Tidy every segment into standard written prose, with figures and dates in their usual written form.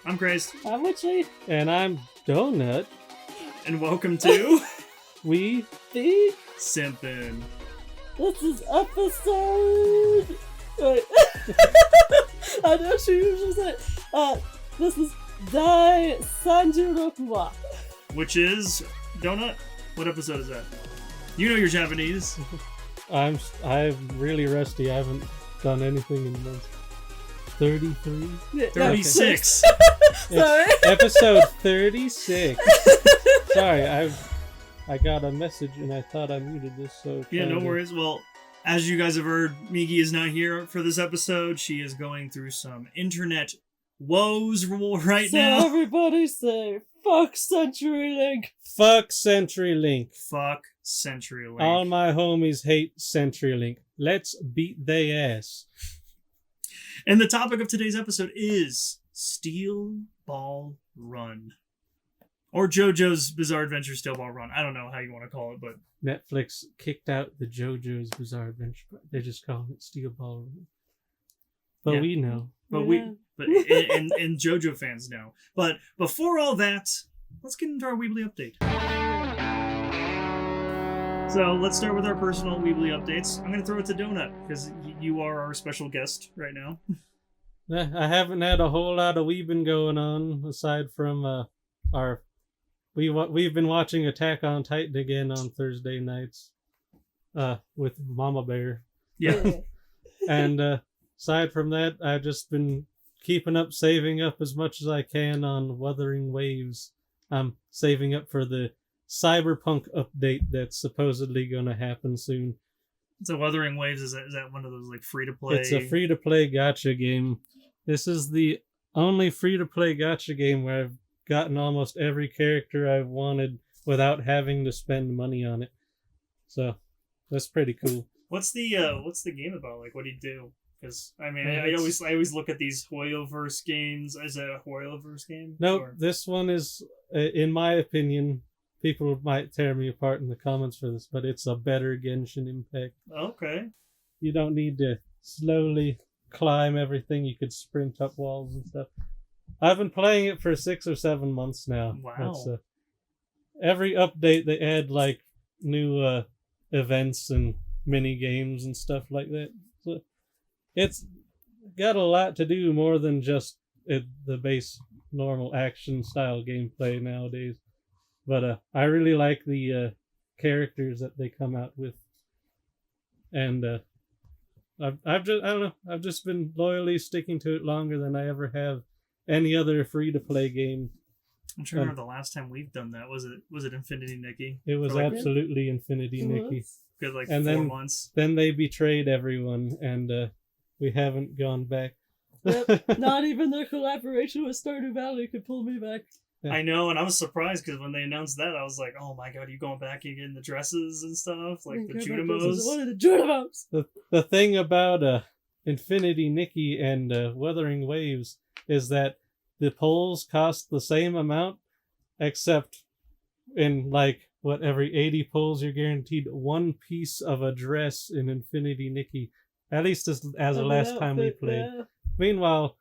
I'm Grace. I'm Witchy. And I'm Donut. And welcome to We The Simpin. This is episode. Wait. I know she usually said it. This is Dai Sanjurokuwa. Which is Donut. What episode is that? You know you're Japanese. I'm really rusty. I haven't done anything in months. 33? 36. Sorry. Episode 36. Sorry, I got a message and I thought I muted this, so... Yeah, no worries. Well, as you guys have heard, Migi is not here for this episode. She is going through some internet woes right now. So everybody say, fuck CenturyLink. Fuck CenturyLink. Fuck CenturyLink. All my homies hate CenturyLink. Let's beat they ass. And the topic of today's episode is Steel Ball Run. Or Jojo's Bizarre Adventure Steel Ball Run. I don't know how you want to call it, but... Netflix kicked out the Jojo's Bizarre Adventure. They're just calling it Steel Ball Run. But yeah. We know. But and Jojo fans know. But before all that, let's get into our Weebly update. So let's start with our personal Weebly updates. I'm going to throw it to Donut, because you are our special guest right now. I haven't had a whole lot of weebing going on, aside from we've been watching Attack on Titan again on Thursday nights with Mama Bear. Yeah. And aside from that, I've just been keeping saving up as much as I can on Wuthering Waves. I'm saving up for the Cyberpunk update that's supposedly going to happen soon. So Wuthering Waves, is that one of those like free-to-play? It's a free-to-play gacha game. This is the only free-to-play gacha game where I've gotten almost every character I've wanted without having to spend money on it. So that's pretty cool. What's the game about? Like, what do you do? Because I mean, I always look at these Hoyoverse games. Is it a Hoyoverse game? Nope. This one is, in my opinion, people might tear me apart in the comments for this, but it's a better Genshin Impact. Okay. You don't need to slowly climb everything. You could sprint up walls and stuff. I've been playing it for 6 or 7 months now. Wow. Every update they add like new events and mini games and stuff like that. So it's got a lot to do more than just the base normal action style gameplay nowadays. But I really like the characters that they come out with, and I've just been loyally sticking to it longer than I ever have any other free to play game. I'm trying to remember the last time we've done that. Was it Infinity Nikki? It was absolutely Infinity Nikki. Good, like and 4 months. Then they betrayed everyone, and we haven't gone back. Yep, not even their collaboration with Stardew Valley could pull me back. Yeah. I know, and I was surprised because when they announced that, I was like, "Oh my god, you going back and getting the dresses and stuff, like the Junimos?" One of the Junimos. The thing about Infinity Nikki and Wuthering Waves is that the poles cost the same amount, except in every 80 pulls you're guaranteed one piece of a dress in Infinity Nikki. At least as the last time we played. Yeah. Meanwhile,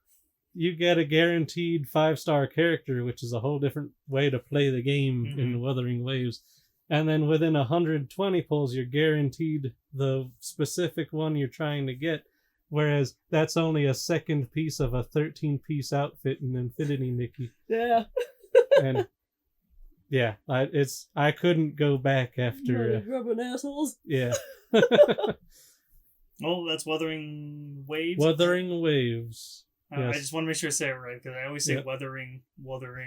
you get a guaranteed 5-star character, which is a whole different way to play the game in Wuthering Waves. And then within 120 pulls, you're guaranteed the specific one you're trying to get, whereas that's only a second piece of a 13-piece outfit in Infinity Nikki. Yeah. And yeah, I couldn't go back after rubbing assholes. Yeah. Well, that's Wuthering Waves. Wuthering Waves. Yes. I just want to make sure I say it right, because I always say Wuthering.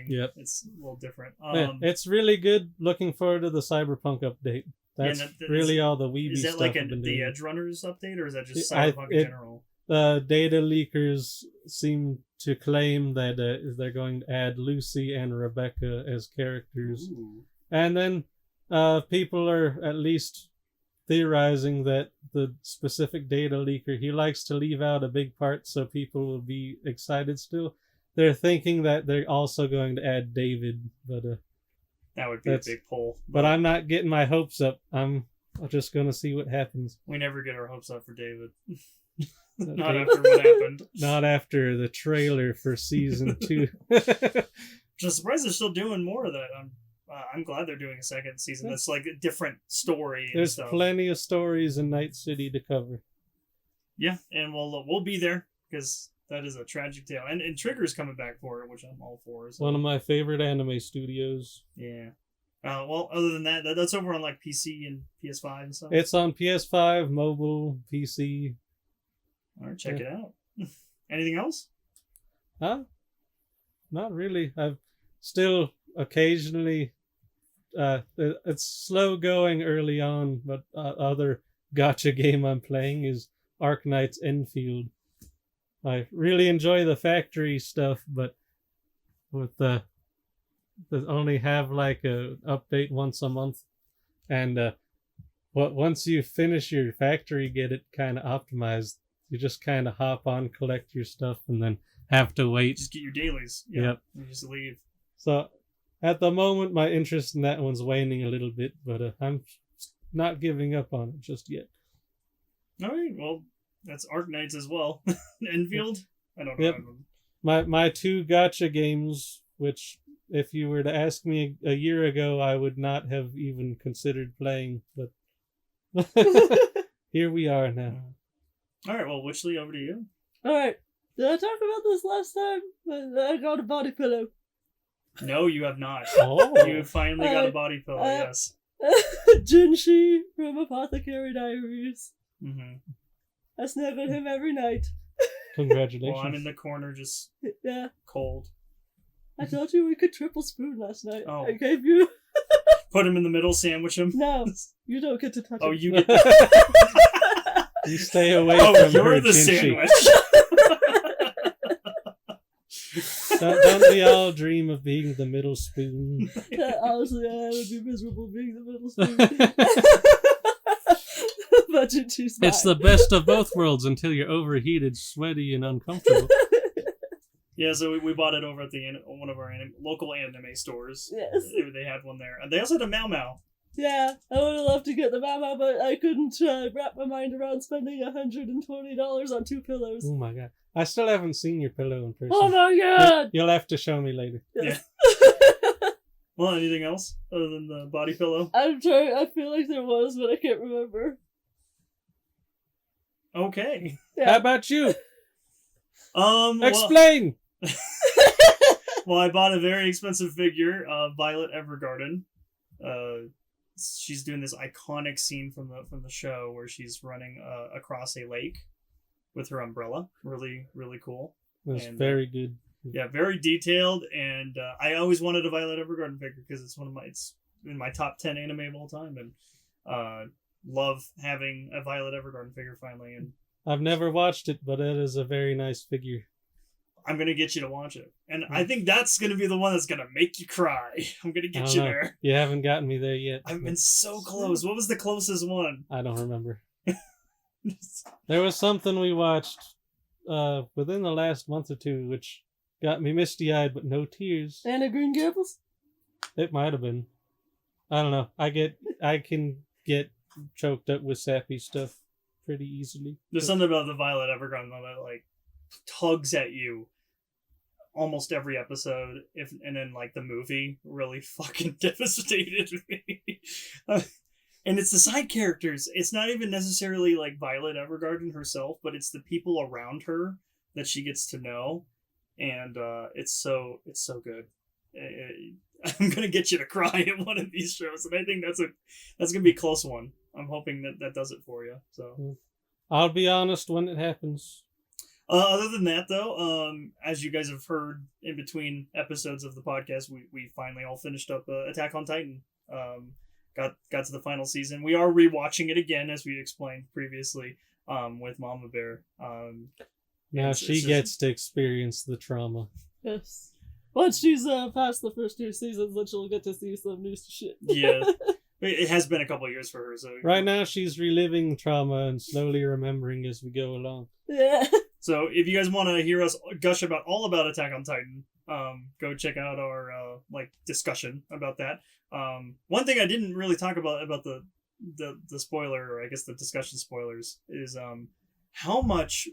Yep. It's a little different. It's really good. Looking forward to the Cyberpunk update. That's really all the weeby stuff. Is that like the Edge Runners update, or is that just Cyberpunk in general? Data leakers seem to claim that they're going to add Lucy and Rebecca as characters. Ooh. And then people are at least theorizing that the specific data leaker, he likes to leave out a big part so people will be excited still. they're thinking that they're also going to add David, but That would be a big pull. but I'm not getting my hopes up. I'm just gonna see what happens. We never get our hopes up for David. Okay. Not after what happened. Not after the trailer for season 2. Just surprised they're still doing more of that. I'm glad they're doing a second season. That's like a different story. And There's stuff. plenty of stories in Night City to cover. Yeah, and we'll be there because that is a tragic tale. And Trigger's coming back for it, which I'm all for. So. One of my favorite anime studios. Yeah. Well, other than that, that's over on like PC and PS5 and stuff. It's on PS5, mobile, PC. All right, check it out. Anything else? Huh? Not really. I've still occasionally. It's slow going early on, but other gacha game I'm playing is Arknight's Enfield. I really enjoy the factory stuff, but with they only have like a update once a month, and once you finish your factory, get it kind of optimized, you just kind of hop on, collect your stuff, and then have to wait. Just get your dailies. Yeah. Yep. And just leave. So at the moment, my interest in that one's waning a little bit, but I'm not giving up on it just yet. All right. Well, that's Arknights as well. Enfield. I don't know. Yep. My 2 gacha games, which if you were to ask me a year ago, I would not have even considered playing, but here we are now. All right. Well, Witchley, over to you. Alright. Did I talk about this last time? I got a body pillow. No, you have not. Oh, You finally got a body pillow. Yes. Jinshi from Apothecary Diaries. Mm-hmm. I snuggled him every night. congratulations. Well, I'm in the corner, just Yeah. cold. I told you we could triple spoon last night. Oh. I gave you... Put him in the middle, sandwich him. No, you don't get to touch Oh, him. you get. You stay away Oh, from you're her, the Jinshi. sandwich. Don't we all dream of being the middle spoon? Honestly, I would be miserable being the middle spoon. But Jinshi's mine. It's the best of both worlds until you're overheated, sweaty, and uncomfortable. Yeah, so we bought it over at one of our local anime stores. Yes. They had one there. And they also had a Mau Mau. Yeah, I would have loved to get the mama, but I couldn't wrap my mind around spending $120 on 2 pillows. Oh my god. I still haven't seen your pillow in person. Oh my god! You'll have to show me later. Yes. Well, anything else other than the body pillow? I'm trying, I feel like there was, but I can't remember. Okay. Yeah. How about you? Well, Explain! well, I bought a very expensive figure of Violet Evergarden. She's doing this iconic scene from the show where she's running across a lake with her umbrella. Really, really cool. It was And, very good. Yeah, very detailed, and I always wanted a Violet Evergarden figure because it's in my top 10 anime of all time, and love having a Violet Evergarden figure finally. And I've never watched it, but it is a very nice figure. I'm gonna get you to watch it, and I think that's gonna be the one that's gonna make you cry. I'm gonna get you there. You haven't gotten me there yet. I've been so close. What was the closest one? I don't remember. There was something we watched within the last month or two, which got me misty-eyed, but no tears. Anna Green Gables? It might have been. I don't know. I can get choked up with sappy stuff pretty easily. There's something about the Violet Evergarden though that like tugs at you almost every episode. And then like the movie really fucking devastated me. And it's the side characters. It's not even necessarily like Violet Evergarden herself, but it's the people around her that she gets to know, and it's so good. I'm gonna get you to cry at one of these shows, and I think that's gonna be a close one. I'm hoping that does it for you. So I'll be honest when it happens. Other than that, though, as you guys have heard in between episodes of the podcast, we finally all finished up Attack on Titan. Got to the final season. We are rewatching it again, as we explained previously, with Mama Bear. Now she gets to experience the trauma. Yes. Once she's past the first 2 seasons, then she'll get to see some new shit. Yeah. It has been a couple of years for her. So Right now she's reliving trauma and slowly remembering as we go along. Yeah. So if you guys want to hear us gush about all about Attack on Titan, go check out our discussion about that. One thing I didn't really talk about the spoiler, or I guess the discussion spoilers, is how much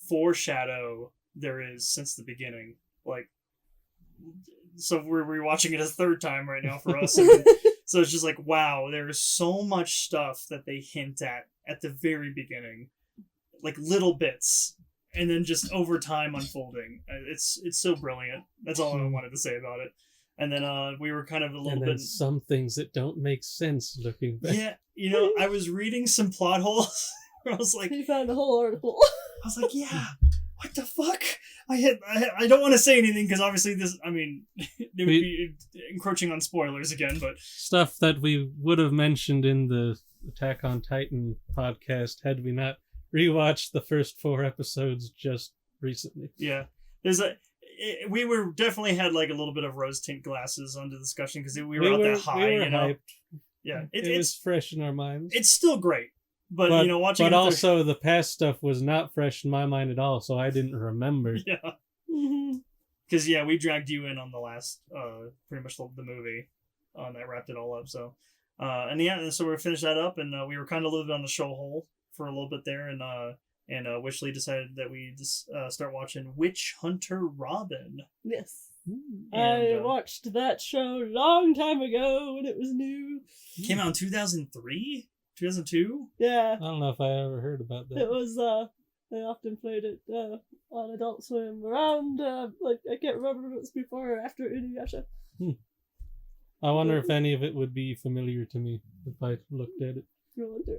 foreshadow there is since the beginning. Like, so we're rewatching it a third time right now for us. And so it's just like, wow, there's so much stuff that they hint at the very beginning, like little bits, and then just over time unfolding. It's so brilliant. That's all I wanted to say about it. And then we were kind of a little bit some things that don't make sense looking back. Yeah, I was reading some plot holes. I was like, He found a whole article. I was like, yeah, what the fuck? I don't want to say anything because obviously this, I mean, it would be encroaching on spoilers again, but Stuff that we would have mentioned in the Attack on Titan podcast had we not rewatched the first 4 episodes just recently. yeah, we were definitely had like a little bit of rose tint glasses on the discussion because we were out that high, we were you know. hyped. Yeah, It was fresh in our minds. it's still great, but you know, watching But it also, the past stuff was not fresh in my mind at all, so I didn't remember. yeah, Mm-hmm. because we dragged you in on the last pretty much the movie that wrapped it all up. So so we finished that up, and we were kind of living on the show hole for a little bit there, and Wishley decided that we just start watching Witch Hunter Robin. Yes. And, I watched that show long time ago when it was new. Came out in 2003, 2002. Yeah. I don't know if I ever heard about that. It was, they often played it on Adult Swim around, I can't remember if it was before or after Inuyasha. I wonder if any of it would be familiar to me if I looked at it. I wonder.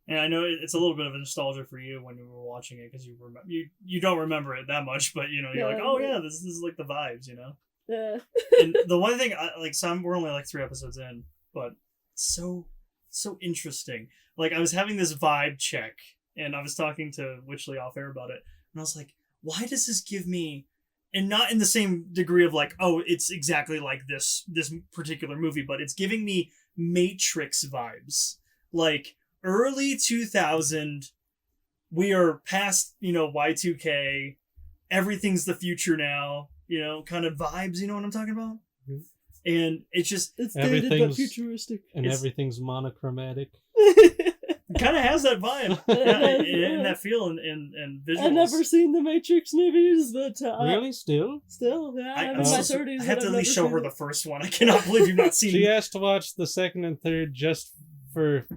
And I know it's a little bit of a nostalgia for you when you were watching it because you don't remember it that much, but you're like, oh yeah, this is like the vibes, you know. Yeah. And the one thing we're only like 3 episodes in, but so interesting. Like I was having this vibe check, and I was talking to Witchley off air about it, and I was like, why does this give me, and not in the same degree of like, oh, it's exactly like this particular movie, but it's giving me Matrix vibes, like early 2000. We are past, Y2K. Everything's the future now, kind of vibes. You know what I'm talking about? Mm-hmm. And it's just It's dated but futuristic. And everything's monochromatic. kind of has that vibe and that feel and visuals. I've never seen the Matrix movies, but Really? Still? yeah, I'm in I'm my so 30s. I have to and at I've least never show her seen the first one. I cannot believe you've not seen She has to watch the second and third just for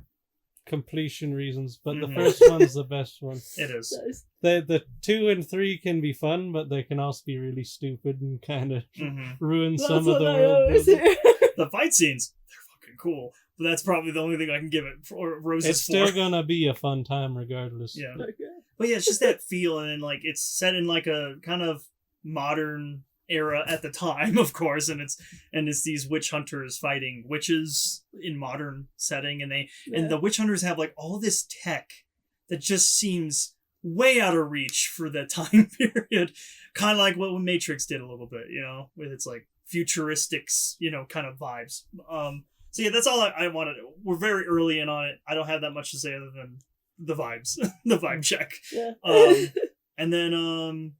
completion reasons, but the first one's the best one. It is. Nice. The 2 and 3 can be fun, but they can also be really stupid and kind of ruin That's some of what the I world always building. hear. The fight scenes, they're fucking cool. But that's probably the only thing I can give it for roses It's still for. gonna be a fun time regardless. Yeah. Okay. But yeah, it's just that feel, and like it's set in like a kind of modern era at the time, of course, and it's these witch hunters fighting witches in modern setting, and and the witch hunters have like all this tech that just seems way out of reach for the time period, kind of like what Matrix did a little bit, with its like futuristics, kind of vibes. So yeah, that's all I wanted. We're very early in on it. I don't have that much to say other than the vibes, the vibe check. Yeah. And then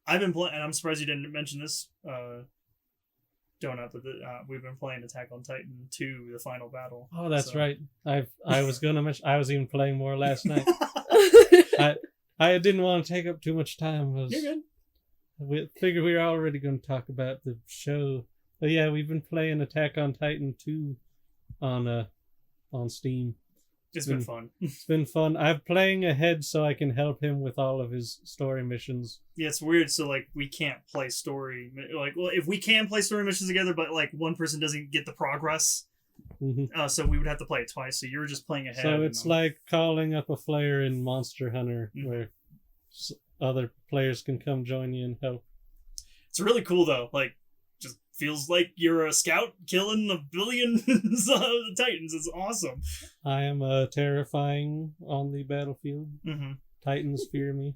I've been playing, and I'm surprised you didn't mention this, Donut, but we've been playing Attack on Titan 2, The Final Battle. Oh, that's So- right. I was gonna mention. I was even playing more last night. I didn't want to take up too much time. You're good. We figured we were already going to talk about the show. But yeah, we've been playing Attack on Titan 2 on Steam. It's been fun. It's been fun. I'm playing ahead so I can help him with all of his story missions. Yeah, it's weird. So like we can't play story. Like, well, if we can play story missions together, but like one person doesn't get the progress, so we would have to play it twice. So you're just playing ahead. So it's like calling up a player in Monster Hunter, where other players can come join you and help. It's really cool though. Like, just feels like you're a scout killing a billions of Titans. It's awesome. I am terrifying on the battlefield. Titans fear me.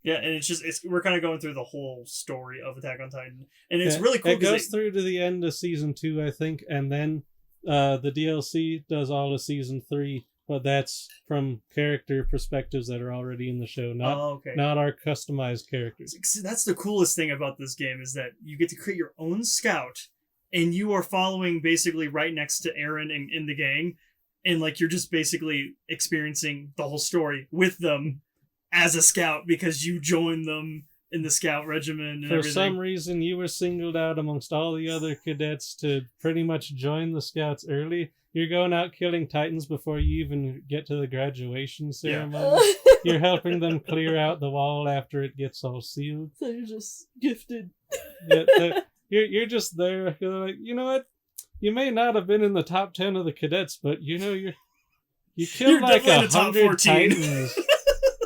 Yeah, and we're kind of going through the whole story of Attack on Titan, and it's really cool. It goes through to the end of season 2, I think, and then the DLC does all of season 3, but that's from character perspectives that are already in the show, okay. not our customized characters. See, that's the coolest thing about this game is that you get to create your own scout, and you are following basically right next to Aaron in the gang, and like you're just basically experiencing the whole story with them as a scout because you joined them in the scout regiment and For everything. some reason, you were singled out amongst all the other cadets to pretty much join the scouts early. You're going out killing titans before you even get to the graduation ceremony. You're helping them clear out the wall after it gets all sealed. So you're just gifted. You're just there. You're like, you know what? You may not have been in the top 10 of the cadets, but you killed You're like definitely in the top 100 14. titans.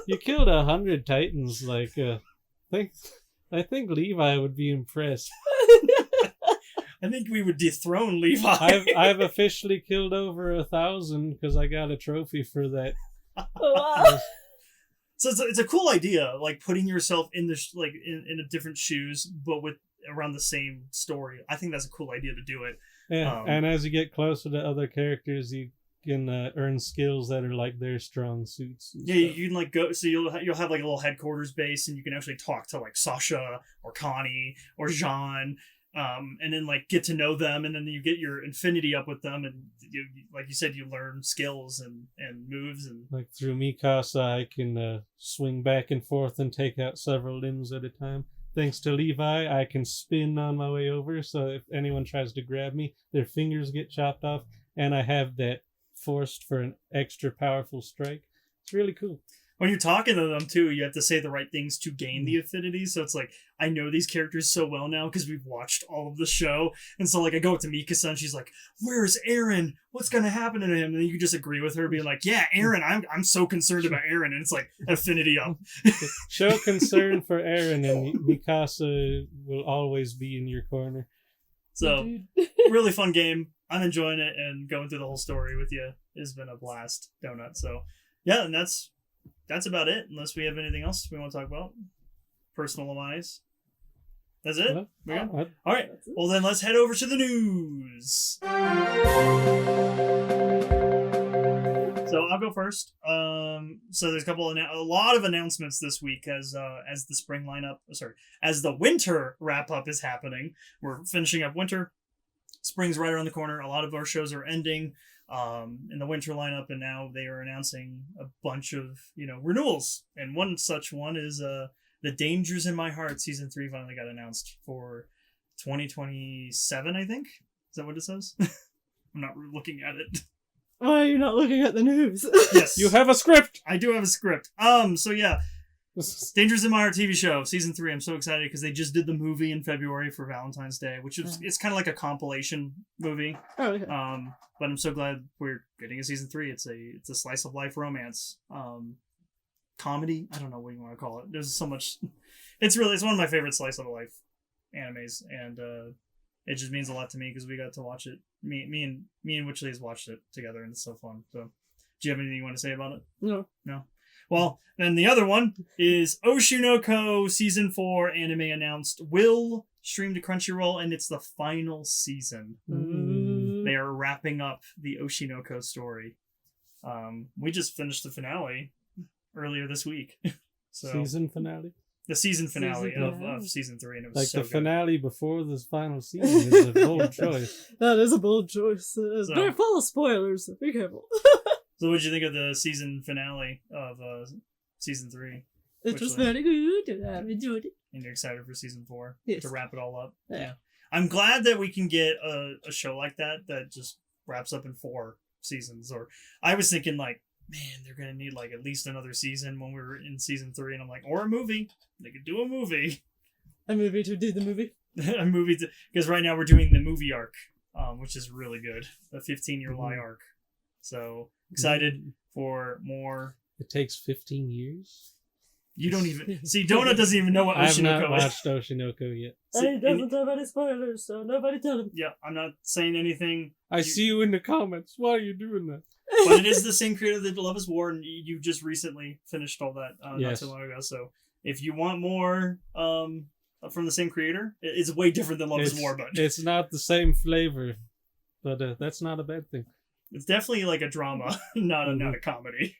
You killed 100 titans. Like, I think Levi would be impressed. I think we would dethrone Levi. I've officially killed over 1,000 because I got a trophy for that. Oh, wow. So it's a cool idea, like putting yourself in the in a different shoes, but with around the same story. I think that's a cool idea to do it. Yeah, and as you get closer to other characters, you can earn skills that are like their strong suits. Yeah, you can like go. So you'll have like a little headquarters base, and you can actually talk to like Sasha or Connie or Jean, and then like get to know them, and then you get your infinity up with them, and you, like you said, you learn skills and moves and like through Mikasa, I can swing back and forth and take out several limbs at a time. Thanks to Levi, I can spin on my way over, so if anyone tries to grab me, their fingers get chopped off, and I have that forced for an extra powerful strike. It's really cool. When you're talking to them too, you have to say the right things to gain the affinity. So it's like, I know these characters so well now because we've watched all of the show. And so like I go up to Mikasa and she's like, "Where's Aaron? What's gonna happen to him?" And then you just agree with her, being like, "Yeah, Aaron, I'm so concerned about Aaron." And it's like affinity up. Show concern for Aaron, and Mikasa will always be in your corner. So really fun game. I'm enjoying it, and going through the whole story with you has been a blast, Donut. So yeah, and that's about it, unless we have anything else we want to talk about personal-wise. That's it? All right. Well, then let's head over to the news. So I'll go first. So there's a lot of announcements this week as the spring lineup, as the winter wrap-up is happening. We're finishing up winter. Spring's right around the corner. A lot of our shows are ending in the winter lineup, and now they are announcing a bunch of renewals. And one such one is The Dangers in My Heart season 3 finally got announced for 2027, I think. Is that what it says? I'm not looking at it. Why are you not looking at the news? Yes, You have a script. I do have a script. So yeah, Dangers in My Heart TV show season 3. I'm so excited because they just did the movie in February for Valentine's Day, which is it's kind of like a compilation movie. Oh, okay. But I'm so glad we're getting a season 3. It's a slice of life romance, comedy. I don't know what you want to call it. There's so much. It's one of my favorite slice of life animes, and it just means a lot to me because we got to watch it. Me and Witchley's watched it together, and it's so fun. So, do you have anything you want to say about it? No. Well, then the other one is Oshinoko season 4 anime announced will stream to Crunchyroll, and it's the final season. They are wrapping up the Oshinoko story. We just finished the finale earlier this week. So Season finale? The season finale of season 3, and it was like so the good. finale before this final season is a bold choice. That is a bold choice. They're full of spoilers, so be careful. So what did you think of the season finale of season 3? It was very good, and I enjoyed it. And you're excited for season 4 Yes. to wrap it all up? Yeah. I'm glad that we can get a show like that just wraps up in 4 seasons. Or I was thinking like, man, they're gonna need like at least another season when we were in season 3, and I'm like, or a movie. They could do a movie. A movie to do the movie. A movie because right now we're doing the movie arc, which is really good. The 15-year lie arc. So excited for more. It takes 15 years? You don't even see. Donut doesn't even know what I've Oshinoko not is. watched Oshinoko yet. He doesn't have any spoilers, so nobody tell him. Yeah, I'm not saying anything. I see you in the comments. Why are you doing that? But it is the same creator that Love is War, and you just recently finished all that not too long ago. So if you want more from the same creator, it's way different than Love is War, but it's not the same flavor, but that's not a bad thing. It's definitely like a drama, not a comedy.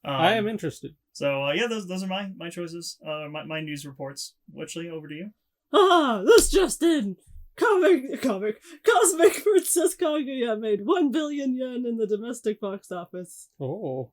I am interested. So yeah, those are my choices. My news reports. Witchley, over to you. This just in! Cosmic Princess Kaguya made 1 billion yen in the domestic box office. Oh,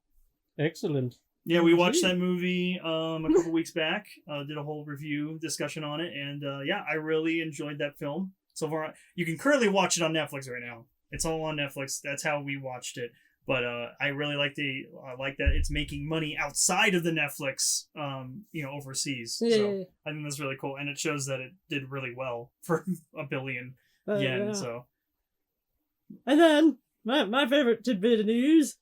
excellent. Yeah, we watched that movie a couple weeks back. Did a whole review discussion on it, and yeah, I really enjoyed that film. So far, you can currently watch it on Netflix right now. It's all on Netflix. That's how we watched it. But I really like that it's making money outside of the Netflix, overseas. Yeah. So I think that's really cool, and it shows that it did really well for 1 billion yen. Yeah. So, and then my favorite tidbit of news: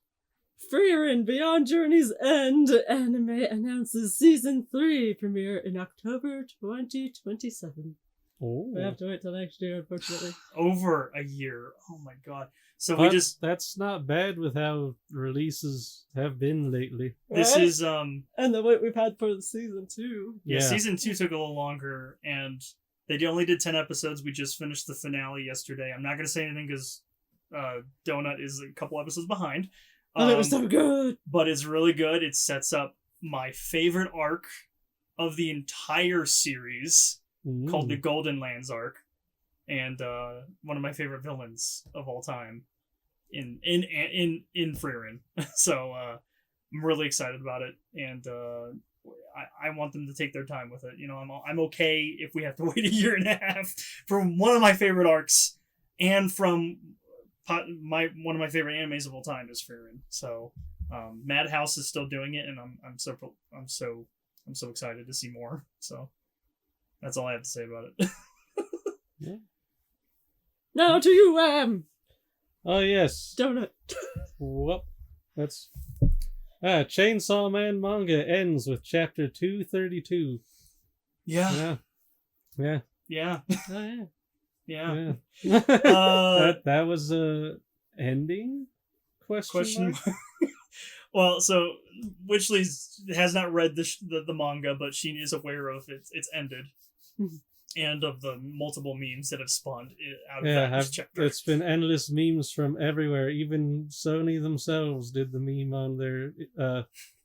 Frieren Beyond Journey's End anime announces season 3 premiere in October 2027. Oh, We have to wait till next year, unfortunately. over a year. Oh my god. So but we just that's not bad with how releases have been lately. this Right? is And the wait we've had for the season 2. Yeah, season 2 took a little longer, and they only did 10 episodes. We just finished the finale yesterday. I'm not going to say anything because Donut is a couple episodes behind. And it was so good! But it's really good. It sets up my favorite arc of the entire series, called the Golden Lands arc, and one of my favorite villains of all time in Frieren. So I'm really excited about it, and I want them to take their time with it. You know, I'm okay if we have to wait a year and a half for one of my favorite arcs, and from one of my favorite animes of all time is Frieren. So Madhouse is still doing it, and I'm so excited to see more. So that's all I have to say about it. Yeah. Now to you, Oh yes. Donut. Whoop. That's Chainsaw Man manga ends with chapter 232. Yeah. Yeah. Yeah. Oh, yeah. Yeah. Yeah. that was a ending? Question mark? Well, so Witchley has not read the manga, but she is aware of it's ended. And of the multiple memes that have spawned out of that chapter. It's been endless memes from everywhere. Even Sony themselves did the meme on their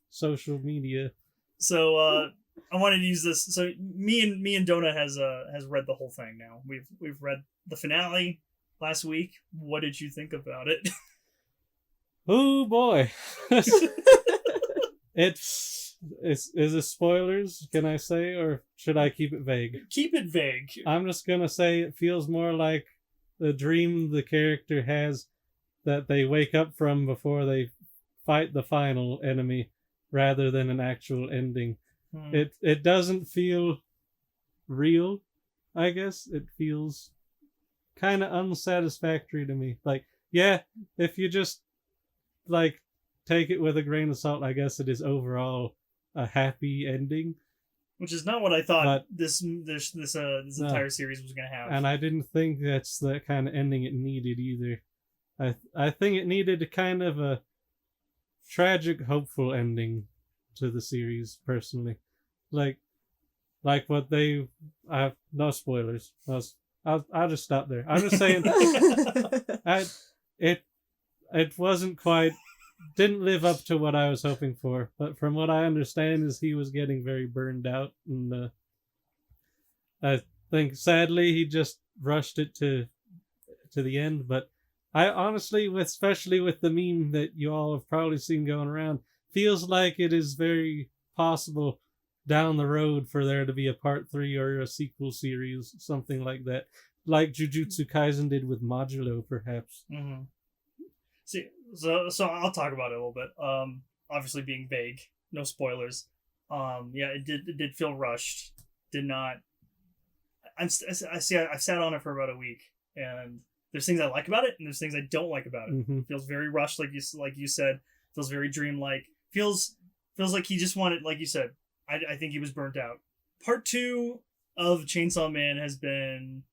social media. So I wanted to use this. So me and Donut has read the whole thing now. We've read the finale last week. What did you think about it? Oh boy. Is it spoilers, can I say, or should I keep it vague? Keep it vague. I'm just gonna say it feels more like the dream the character has that they wake up from before they fight the final enemy, rather than an actual ending. It doesn't feel real, I guess. It feels kind of unsatisfactory to me. Like, yeah, if you just like take it with a grain of salt, I guess it is overall a happy ending, which is not what I thought but this entire series was gonna have. And I didn't think that's the kind of ending it needed either. I think it needed a kind of a tragic, hopeful ending to the series. Personally, like what they. I have no spoilers. I'll just stop there. I'm just saying, it wasn't quite. Didn't live up to what I was hoping for, but from what I understand is he was getting very burned out, and I think sadly he just rushed it to the end. But I honestly, especially with the meme that you all have probably seen going around, feels like it is very possible down the road for there to be a part 3 or a sequel series, something like that, like Jujutsu Kaisen did with Modulo, perhaps. Mm-hmm. See, so I'll talk about it a little bit. Obviously being vague, no spoilers. Yeah, it did feel rushed. Did not. I've sat on it for about a week, and there's things I like about it, and there's things I don't like about it. Mm-hmm. It feels very rushed, like you said. Feels very dreamlike. Feels like he just wanted, like you said. I think he was burnt out. Part 2 of Chainsaw Man has been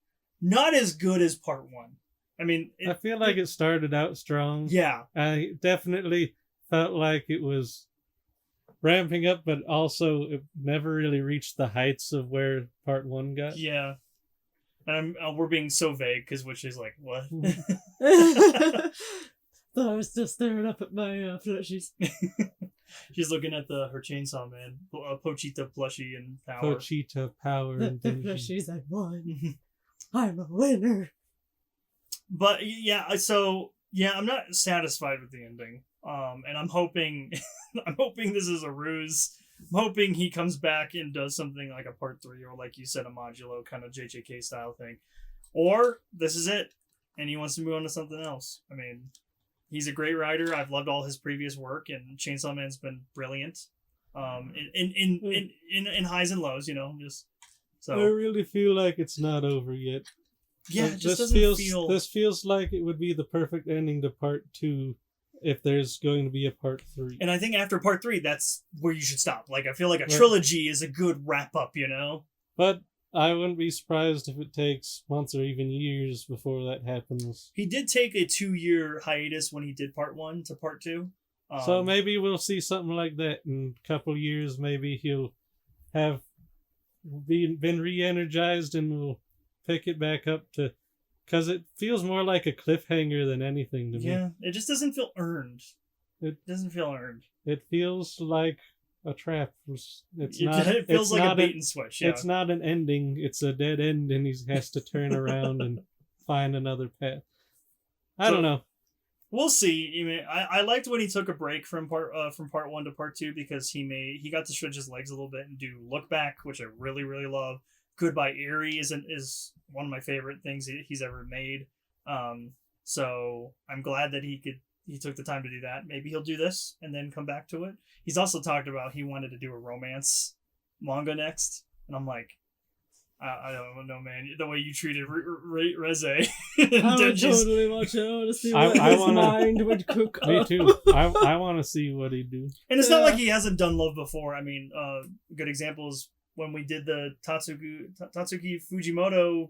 not as good as part 1. I mean, I feel like it started out strong. Yeah. I definitely felt like it was ramping up, but also it never really reached the heights of where part 1 got. Yeah. And we're being so vague because Witch is like, what? So I was just staring up at my plushies. She's looking at her Chainsaw Man, Pochita plushie and power. Pochita power The and things. plushies I won. I'm a winner. But yeah, so yeah, I'm not satisfied with the ending. And I'm hoping, I'm hoping this is a ruse. I'm hoping he comes back and does something like a part 3, or like you said, a modulo kind of JJK style thing, or this is it, and he wants to move on to something else. I mean, he's a great writer. I've loved all his previous work, and Chainsaw Man's been brilliant. In highs and lows, just so. I really feel like it's not over yet. Yeah, it just This feels like it would be the perfect ending to part 2 if there's going to be a part 3. And I think after part 3, that's where you should stop. Like, I feel like a trilogy is a good wrap up, But I wouldn't be surprised if it takes months or even years before that happens. He did take a 2-year hiatus when he did part 1 to part 2. So maybe we'll see something like that in a couple years. Maybe he'll have been re-energized and we'll pick it back up to... Because it feels more like a cliffhanger than anything to me. Yeah, it just doesn't feel earned. It doesn't feel earned. It feels like a trap. It feels like a bait and switch. Yeah. It's not an ending. It's a dead end, and he has to turn around and find another path. I don't know. We'll see. I mean, I liked when he took a break from part 1 to part 2 because he got to stretch his legs a little bit and do Look Back, which I really, really love. Goodbye Eerie is one of my favorite things he's ever made. So I'm glad that he took the time to do that. Maybe he'll do this and then come back to it. He's also talked about he wanted to do a romance manga next, and I'm like, I don't know, man. The way you treated Reze, I would totally watch it. I want to see what his mind would cook up. Me too. I want to see what he'd do. And it's not like he hasn't done love before. I mean, good example is when we did the Tatsuki Fujimoto,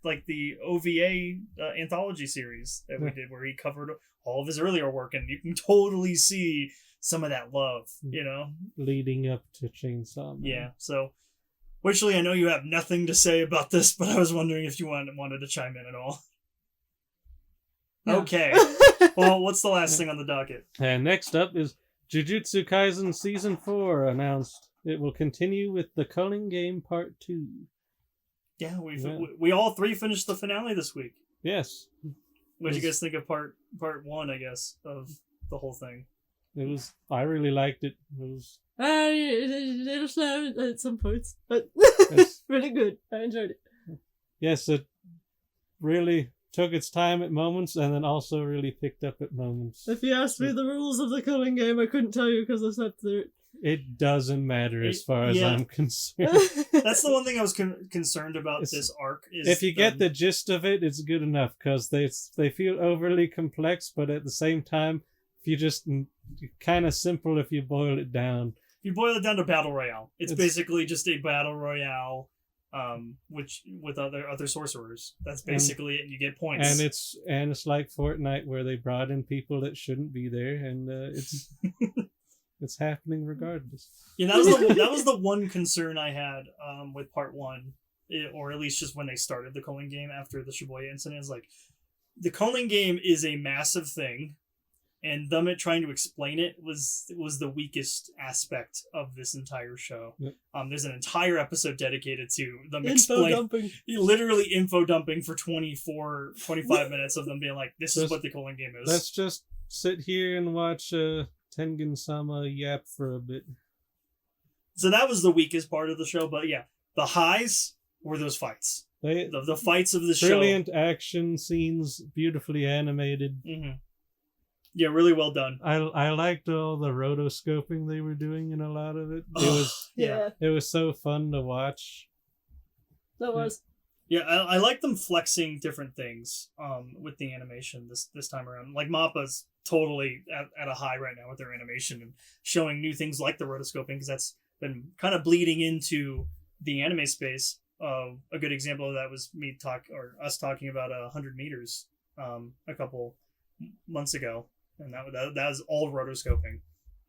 like the OVA anthology series that we did, where he covered all of his earlier work, and you can totally see some of that love, leading up to Chainsaw Man. Yeah. So, Witchley, I know you have nothing to say about this, but I was wondering if you wanted to chime in at all. No. Okay. Well, what's the last thing on the docket? And next up is Jujutsu Kaisen Season 4 announced. It will continue with the Culling Game Part 2. Yeah, we all 3 finished the finale this week. Yes. What did you guys think of part 1, I guess, of the whole thing? I really liked it. It was a little slow at some points, but really good. I enjoyed it. Yes, it really took its time at moments and then also really picked up at moments. If you asked me the rules of the Culling Game, I couldn't tell you because I slept through it. It doesn't matter as far as I'm concerned. That's the one thing I was concerned about this arc. Is if you get the gist of it, it's good enough because they feel overly complex, but at the same time, if you just kind of simple if you boil it down. If you boil it down to Battle Royale, it's basically just a Battle Royale, which with other sorcerers. That's basically it, and you get points. And it's like Fortnite where they brought in people that shouldn't be there, and it's. It's happening regardless. Yeah, that was the one concern I had with part 1, or at least just when they started the Culling Game after the Shibuya incident. Is like the Culling Game is a massive thing, and them trying to explain it was the weakest aspect of this entire show. Yep. There's an entire episode dedicated to them dumping. Literally info dumping for 25 minutes of them being like, "This is what the Culling Game is." Let's just sit here and watch. Tengen-sama yap for a bit. So that was the weakest part of the show, but yeah, the highs were those fights. The fights of the show. Brilliant action scenes, beautifully animated. Mm-hmm. Yeah, really well done. I liked all the rotoscoping they were doing in a lot of it. It was so fun to watch. That was. Yeah, I like them flexing different things with the animation this time around. Like Mappa's totally at a high right now with their animation and showing new things like the rotoscoping, because that's been kind of bleeding into the anime space. A good example of that was us talking about 100 meters a couple months ago, and that was all rotoscoping.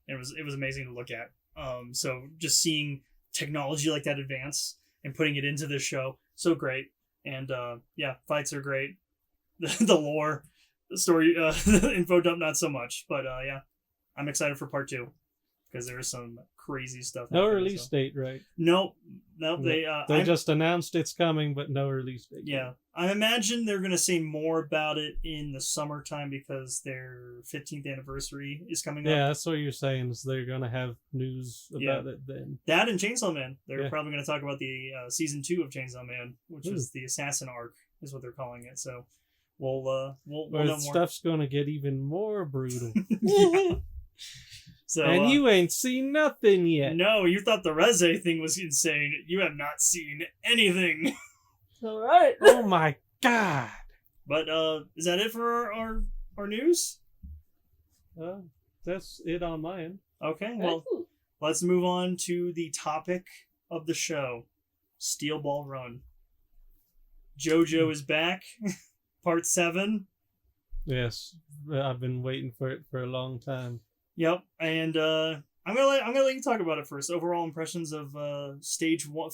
It was amazing to look at. So just seeing technology like that advance and putting it into this show, so great. And fights are great. the lore, the story, the info dump, not so much. But yeah, I'm excited for part 2 because there's some crazy stuff. No happening, release date, right? Nope. They just announced it's coming, but no release date. Yeah, I imagine they're gonna say more about it in the summertime because their 15th anniversary is coming up. Yeah, that's what you're saying. Is they're gonna have news about it then? That and Chainsaw Man. They're probably gonna talk about the season 2 of Chainsaw Man, which is the assassin arc, is what they're calling it. So we'll know more. Stuff's gonna get even more brutal. Yeah. So, and you ain't seen nothing yet. No, you thought the Reze thing was insane. You have not seen anything. All right. Oh my god. But is that it for our news? That's it on my end. Okay, well, let's move on to the topic of the show, Steel Ball Run. Jojo is back, part 7. Yes, I've been waiting for it for a long time. Yep, and I'm gonna let you talk about it first. Overall impressions of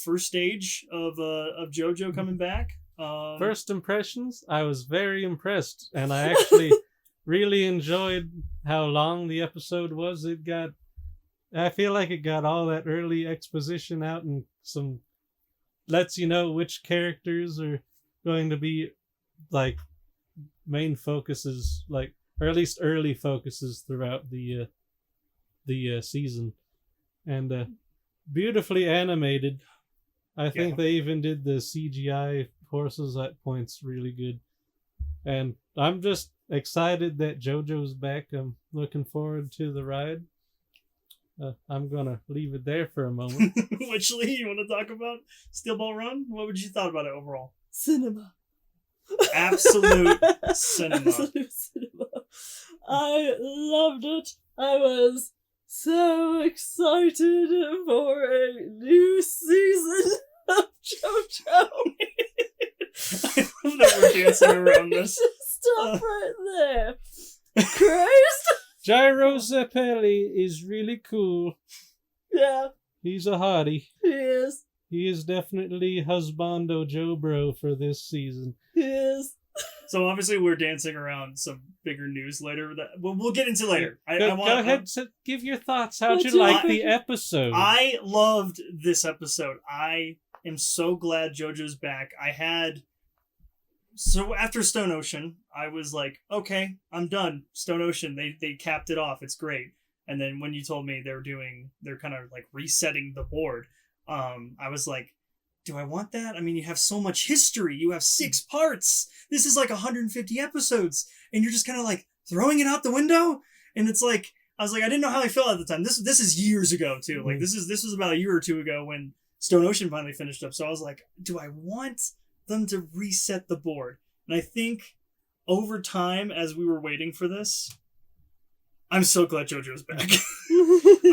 first stage of Jojo coming back. First impressions, I was very impressed, and I actually really enjoyed how long the episode was. I feel like it got all that early exposition out and some lets you know which characters are going to be like main focuses, like, or at least early focuses throughout the season, and beautifully animated. I think they even did the CGI horses at points really good, and I'm just excited that JoJo's back. I'm looking forward to the ride. I'm gonna leave it there for a moment. Which Lee, you want to talk about Steel Ball Run? What would you thought about it overall? Cinema. Absolute cinema. Absolute cinema. I loved it. I was so excited for a new season of JoJo. I love that we're dancing around this. Stop right there. Christ. Gyro Zeppeli is really cool. Yeah. He's a hottie. He is. He is definitely husbando Joe Bro for this season. He is. So obviously we're dancing around some bigger news later that we'll get into later. Go ahead, give your thoughts. How'd you like the episode? I loved this episode. I am so glad JoJo's back. So after Stone Ocean, I was like, okay, I'm done. Stone Ocean, they capped it off. It's great. And then when you told me they're kind of like resetting the board, I was like, do I want that? I mean, you have so much history. You have 6 parts. This is like 150 episodes, and you're just kind of like throwing it out the window. And it's like, I was like, I didn't know how I felt at the time. This is years ago too. Mm-hmm. Like this was about a year or 2 ago when Stone Ocean finally finished up. So I was like, do I want them to reset the board? And I think over time, as we were waiting for this, I'm so glad JoJo's back.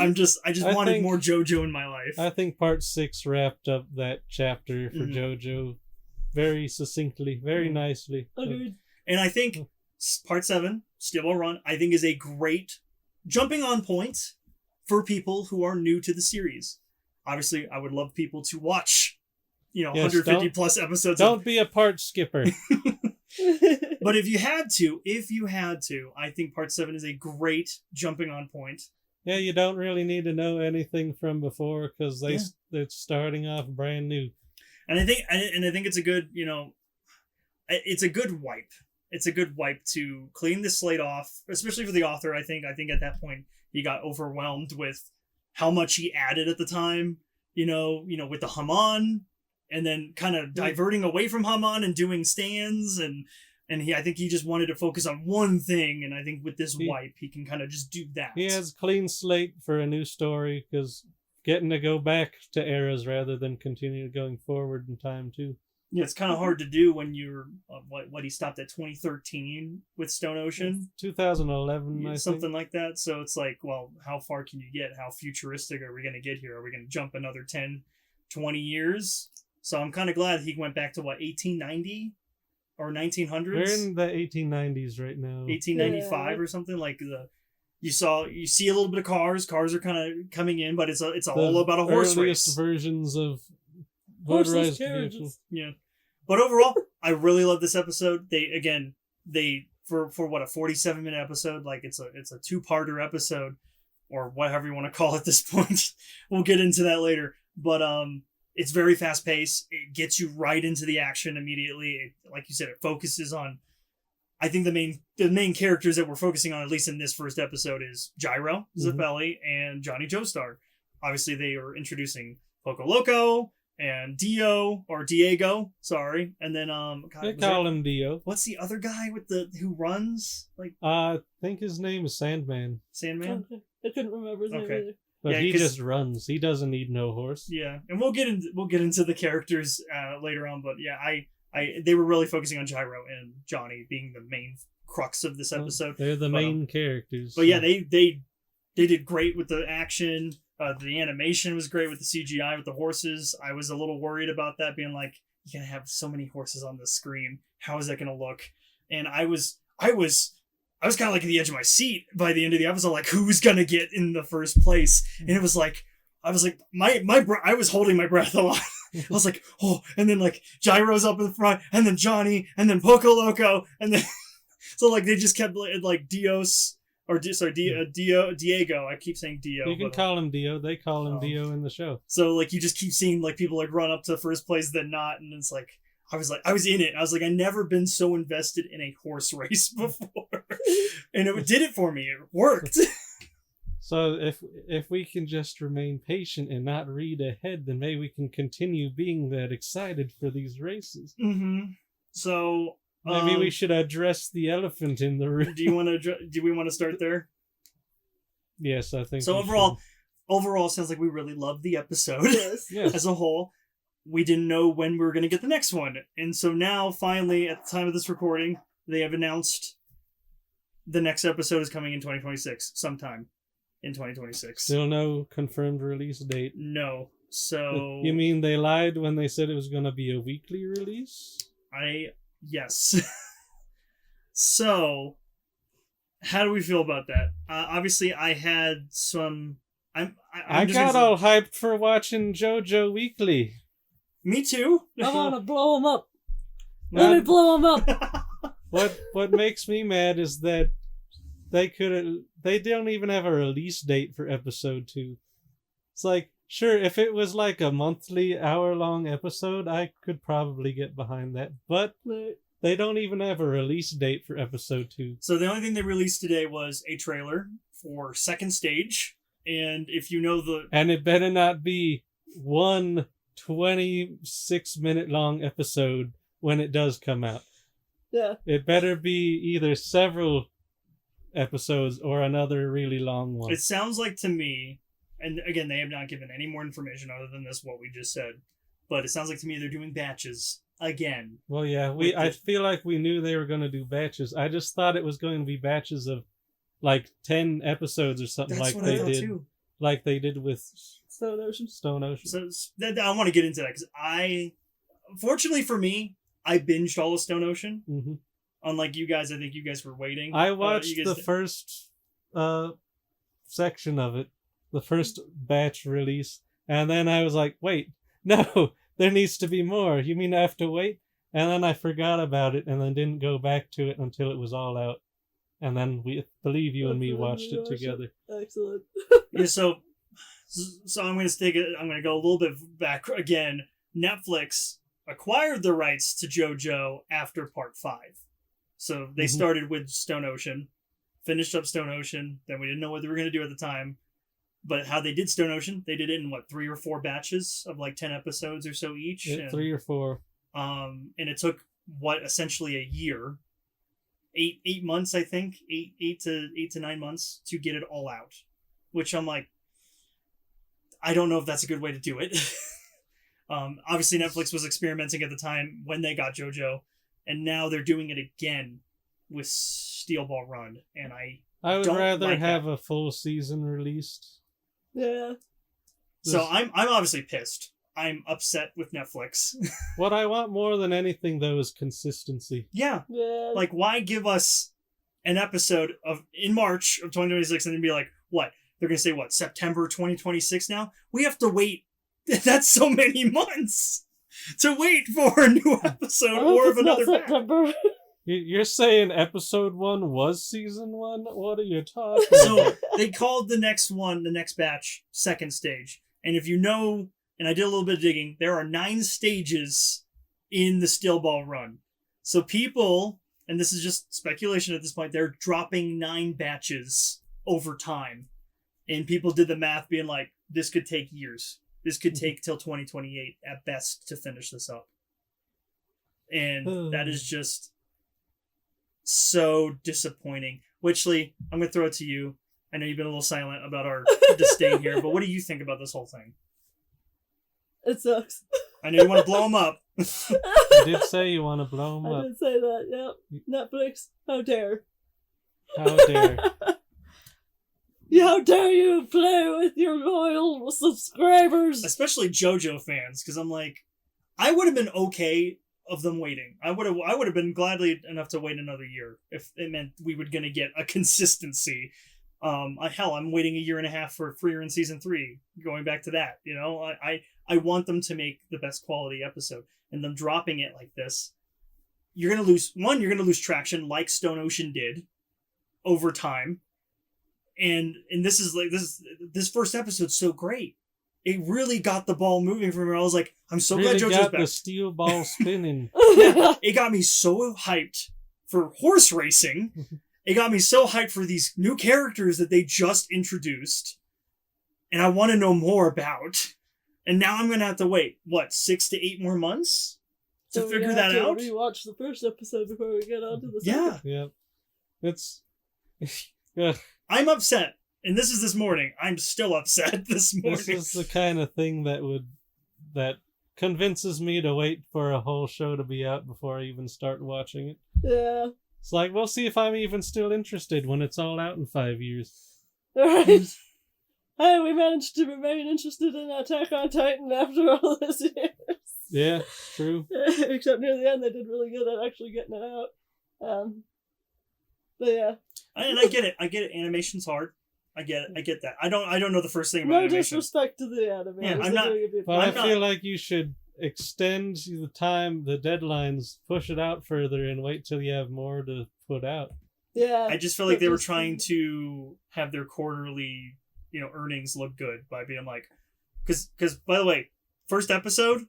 I just wanted more JoJo in my life. I think part 6 wrapped up that chapter for JoJo very succinctly, very nicely. Agreed. And I think part 7, Steel Ball Run, I think is a great jumping on point for people who are new to the series. Obviously, I would love people to watch, 150 plus episodes. Don't be a part skipper. But if you had to, I think part 7 is a great jumping on point. Yeah, you don't really need to know anything from before because they're starting off brand new. And I think it's a good, it's a good wipe. It's a good wipe to clean the slate off, especially for the author. I think at that point he got overwhelmed with how much he added at the time, with the Haman, and then kind of diverting away from Haman and doing stands, and I think he just wanted to focus on one thing, and I think with this wipe he can kind of just do that. He has a clean slate for a new story because getting to go back to eras rather than continue going forward in time too. Yeah, it's kind of hard to do when you're what he stopped at 2013 with Stone Ocean. 2011, I something think. like that. So it's like, well, how far can you get? How futuristic are we going to get here? Are we going to jump another 10, 20 years? So I'm kind of glad he went back to 1890 or 1900s. We're in the 1890s right now. 1895 or something like you see a little bit of cars. Cars are kind of coming in, but it's all about a horse race. Versions of horseless carriages. Yeah, but overall, I really love this episode. They for what, a 47-minute episode, like it's a two-parter episode, or whatever you want to call it at this point. We'll get into that later. But it's very fast paced. It gets you right into the action immediately. Like you said, it focuses on, I think the main characters that we're focusing on, at least in this first episode, is Gyro, Zappelli, and Johnny Joestar. Obviously, they are introducing Poco Loco and Diego, sorry. And then They call him Dio. what's the other guy with who runs? Like I think his name is Sandman. Sandman? I couldn't remember his name Okay. either. But Yeah, he 'cause- just runs. He doesn't need no horse. Yeah. And we'll get into the characters later on, but yeah, they were really focusing on Gyro and Johnny being the main crux of this episode. They're the main characters. But yeah, they did great with the action. The animation was great with the CGI with the horses. I was a little worried about that, being like, you're gonna have so many horses on the screen. How is that gonna look? And I was kind of like at the edge of my seat by the end of the episode, like, who's gonna get in the first place? And it was like, I was like, I was holding my breath a lot. I was like, oh, and then like Gyro's up in the front, and then Johnny, and then Poco Loco, and then so like they just kept like Diego. I keep saying Dio. You can but, call him Dio. They call him Oh. Dio in the show. so like you just keep seeing like people like run up to first place then not, and it's like I was in it. I was like, I've never been so invested in a horse race before, and it did it for me. It worked. So if we can just remain patient and not read ahead, then maybe we can continue being that excited for these races. Mm-hmm. So Maybe we should address the elephant in the room. do we want to start there? Yes, I think So we overall, it sounds like we really loved the episode Yes. should. Yes. as a whole. We didn't know when we were going to get the next one, and so now finally, at the time of this recording, they have announced the next episode is coming in 2026, sometime in 2026. Still no confirmed release date. No. So You mean they lied when they said it was going to be a weekly release? yes. So how do we feel about that? Obviously, I had some. I got all hyped for watching Jojo weekly. Me too. I want to blow him up. Let me blow him up. What makes me mad is that they don't even have a release date for episode 2. It's like, sure, if it was like a monthly hour-long episode, I could probably get behind that. But they don't even have a release date for episode 2. So the only thing they released today was a trailer for second stage, and if you know And it better not be one 26-minute long episode when it does come out. Yeah. It better be either several episodes or another really long one. it sounds like to me, and again, they have not given any more information other than this what we just said, but it sounds like to me they're doing batches again. Well, yeah, I feel like we knew they were going to do batches. I just thought it was going to be batches of like 10 episodes or something That's like what I they thought did. too. Like they did with Stone Ocean. Stone Ocean. So I want to get into that because fortunately for me, I binged all of Stone Ocean. Mm-hmm. Unlike you guys, I think you guys were waiting. I watched you guys the first section of it, the first batch release, and then I was like, wait, no, there needs to be more. You mean I have to wait? And then I forgot about it and then didn't go back to it until it was all out. And then believe you and me watched it together. Excellent. Yeah, so I'm going to go a little bit back again. Netflix acquired the rights to JoJo after part 5. So they started with Stone Ocean, finished up Stone Ocean, then we didn't know what they were going to do at the time. But how they did Stone Ocean, they did it in 3 or 4 batches of like 10 episodes or so each. Yeah, and, 3 or 4. and it took essentially a year, 8 months, I think, 8 to 9 months to get it all out. Which I'm like, I don't know if that's a good way to do it. Obviously, Netflix was experimenting at the time when they got JoJo, and now they're doing it again with Steel Ball Run, and I would don't rather like have a full season released. Yeah. So I'm obviously pissed. I'm upset with Netflix. What I want more than anything, though, is consistency. Yeah, Yeah. like why give us an episode in March of 2026 and then be like, what? They're gonna say what? September 2026 now? We have to wait. That's so many months. to wait for a new episode I hope or of it's not another batch. September. You're saying episode 1 was season 1? What are you talking So about? they called the next batch, second stage. And if you know, and I did a little bit of digging, there are 9 stages in the Still Ball run. So people, and this is just speculation at this point, they're dropping 9 batches over time. And people did the math being like, this could take years. This could take till 2028 at best to finish this up. And that is just so disappointing. Witchley, I'm going to throw it to you. I know you've been a little silent about our disdain here, but what do you think about this whole thing? It sucks. I know you want to blow them up. You did say you want to blow them I up. did say that, yep. Netflix, how dare. How dare. How dare you play with your loyal subscribers? Especially JoJo fans, because I'm like, I would have been okay of them waiting. I would have been gladly enough to wait another year if it meant we were going to get a consistency. I'm waiting a year and a half for Frieren season 3. Going back to that, you know, I want them to make the best quality episode, and them dropping it like this, you're gonna lose traction like Stone Ocean did over time, and this first episode's so great. It really got the ball moving for me. I was like, I'm so really glad JoJo's got back. the steel ball spinning. Yeah, it got me so hyped for horse racing. It got me so hyped for these new characters that they just introduced, and I want to know more about. And now I'm going to have to wait, 6 to 8 more months to figure that out? We watch the first episode before we get on to the Yeah. second. Yeah. It's... I'm upset. And this is this morning. I'm still upset this morning. This is the kind of thing that convinces me to wait for a whole show to be out before I even start watching it. Yeah. It's like, we'll see if I'm even still interested when it's all out in 5 years. Alright. Hey, we managed to remain interested in Attack on Titan after all this years. Yeah, true. Except near the end, they did really good at actually getting it out. But yeah. And I get it. Animation's hard. I get that. I don't know the first thing about No animation. disrespect to the anime. Yeah, They're I'm not- doing a beautiful Well, I job. feel like you should extend the time, the deadlines, push it out further, and wait till you have more to put out. Yeah. I just feel like they were Just- trying to have their quarterly, earnings look good by being like, because by the way, first episode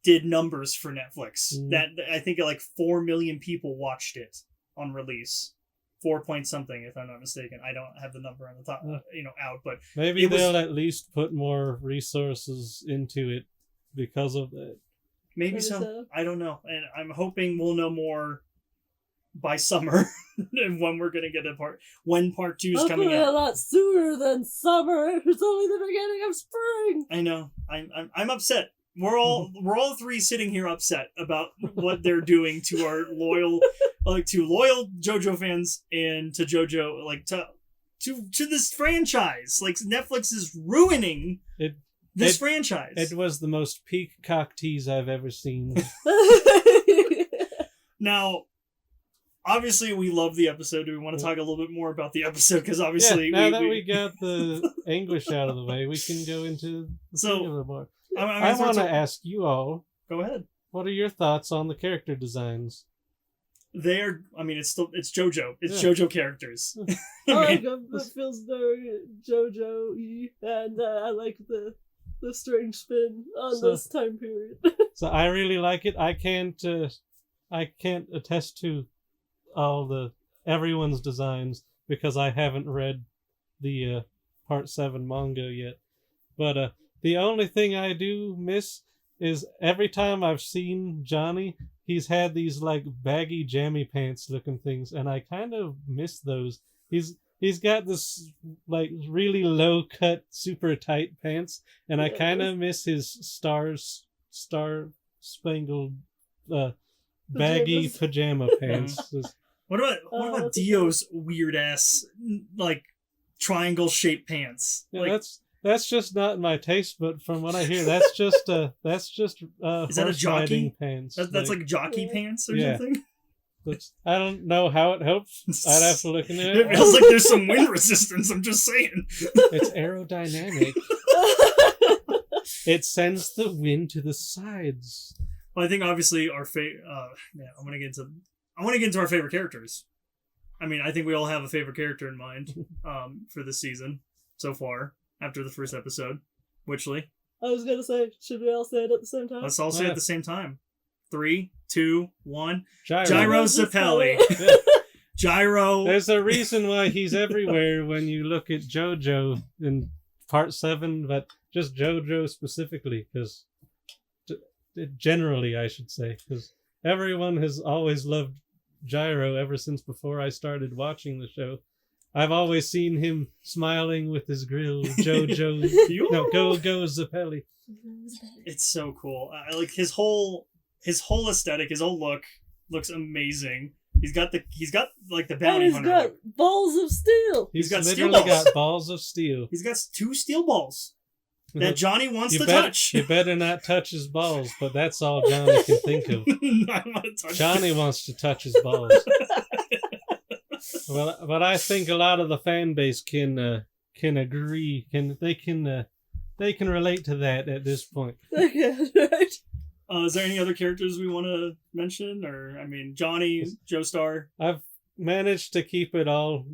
did numbers for Netflix. That I think like 4 million people watched it on release. 4 point something, if I'm not mistaken. I don't have the number on the top, out, but Maybe It was- they'll at least put more resources into it because of that. maybe Maybe so. so. I don't know, and I'm hoping we'll know more by summer and when we're gonna get when part 2 is coming Hopefully out. a lot sooner than summer. It's only the beginning of spring. I know. I'm upset. We're all 3 sitting here upset about what they're doing to our loyal JoJo fans and to JoJo, like to this franchise. Like Netflix is ruining this franchise. It was the most peak cock tease I've ever seen. Now, obviously, we love the episode. Do we want to talk a little bit more about the episode? Because obviously, now that we got the English out of the way, we can go into the So, thing a little more. I I want to ask you all, go ahead. what are your thoughts on the character designs? They're. I mean, it's JoJo. It's Yeah. JoJo characters. I like them. It feels very JoJo-y, and I like the strange spin on So- this time period. So I really like it. I can't attest to everyone's designs because I haven't read the part 7 manga yet. But the only thing I do miss is every time I've seen Johnny, he's had these like baggy jammy pants looking things, and I kind of miss those. He's got this like really low cut, super tight pants, and I kind of miss his star spangled baggy Pajamas. pajama pants. What about that's Dio's weird ass like triangle shaped pants? Yeah, Like, that's just not my taste, but from what I hear, that's just Is that a horse jockey? riding pants. that's like jockey Yeah. pants or Yeah. something. I don't know how it helps. I'd have to look into It it. feels like there's some wind resistance. I'm just saying. It's aerodynamic. It sends the wind to the sides. Well, I think obviously our I want to get into our favorite characters. I mean, I think we all have a favorite character in mind for this season so far after the first episode. Witchley. I was gonna say, should we all say it at the same time? Let's all say it at the same time. 3, 2, 1. Gyro. Gyro Zappelli. Gyro. There's a reason why he's everywhere when you look at Jojo in part 7, but just Jojo specifically, because generally I should say, because everyone has always loved Gyro ever since before I started watching the show. I've always seen him smiling with his grill. Jojo, no, go Zappelli. It's so cool. I like his whole aesthetic, his whole look looks amazing. He's got like the bounty and he's hunter. got balls of steel. He's got literally steel balls. got balls of steel. He's got 2 steel balls that Johnny wants to touch. You better not touch his balls, but that's all Johnny can think of. I want to touch Johnny wants to touch his balls. Well, but I think a lot of the fan base can agree. They can relate to that at this point. Okay, right. Is there any other characters we want to mention? Or, I mean, Johnny, Joestar. I've managed to keep it all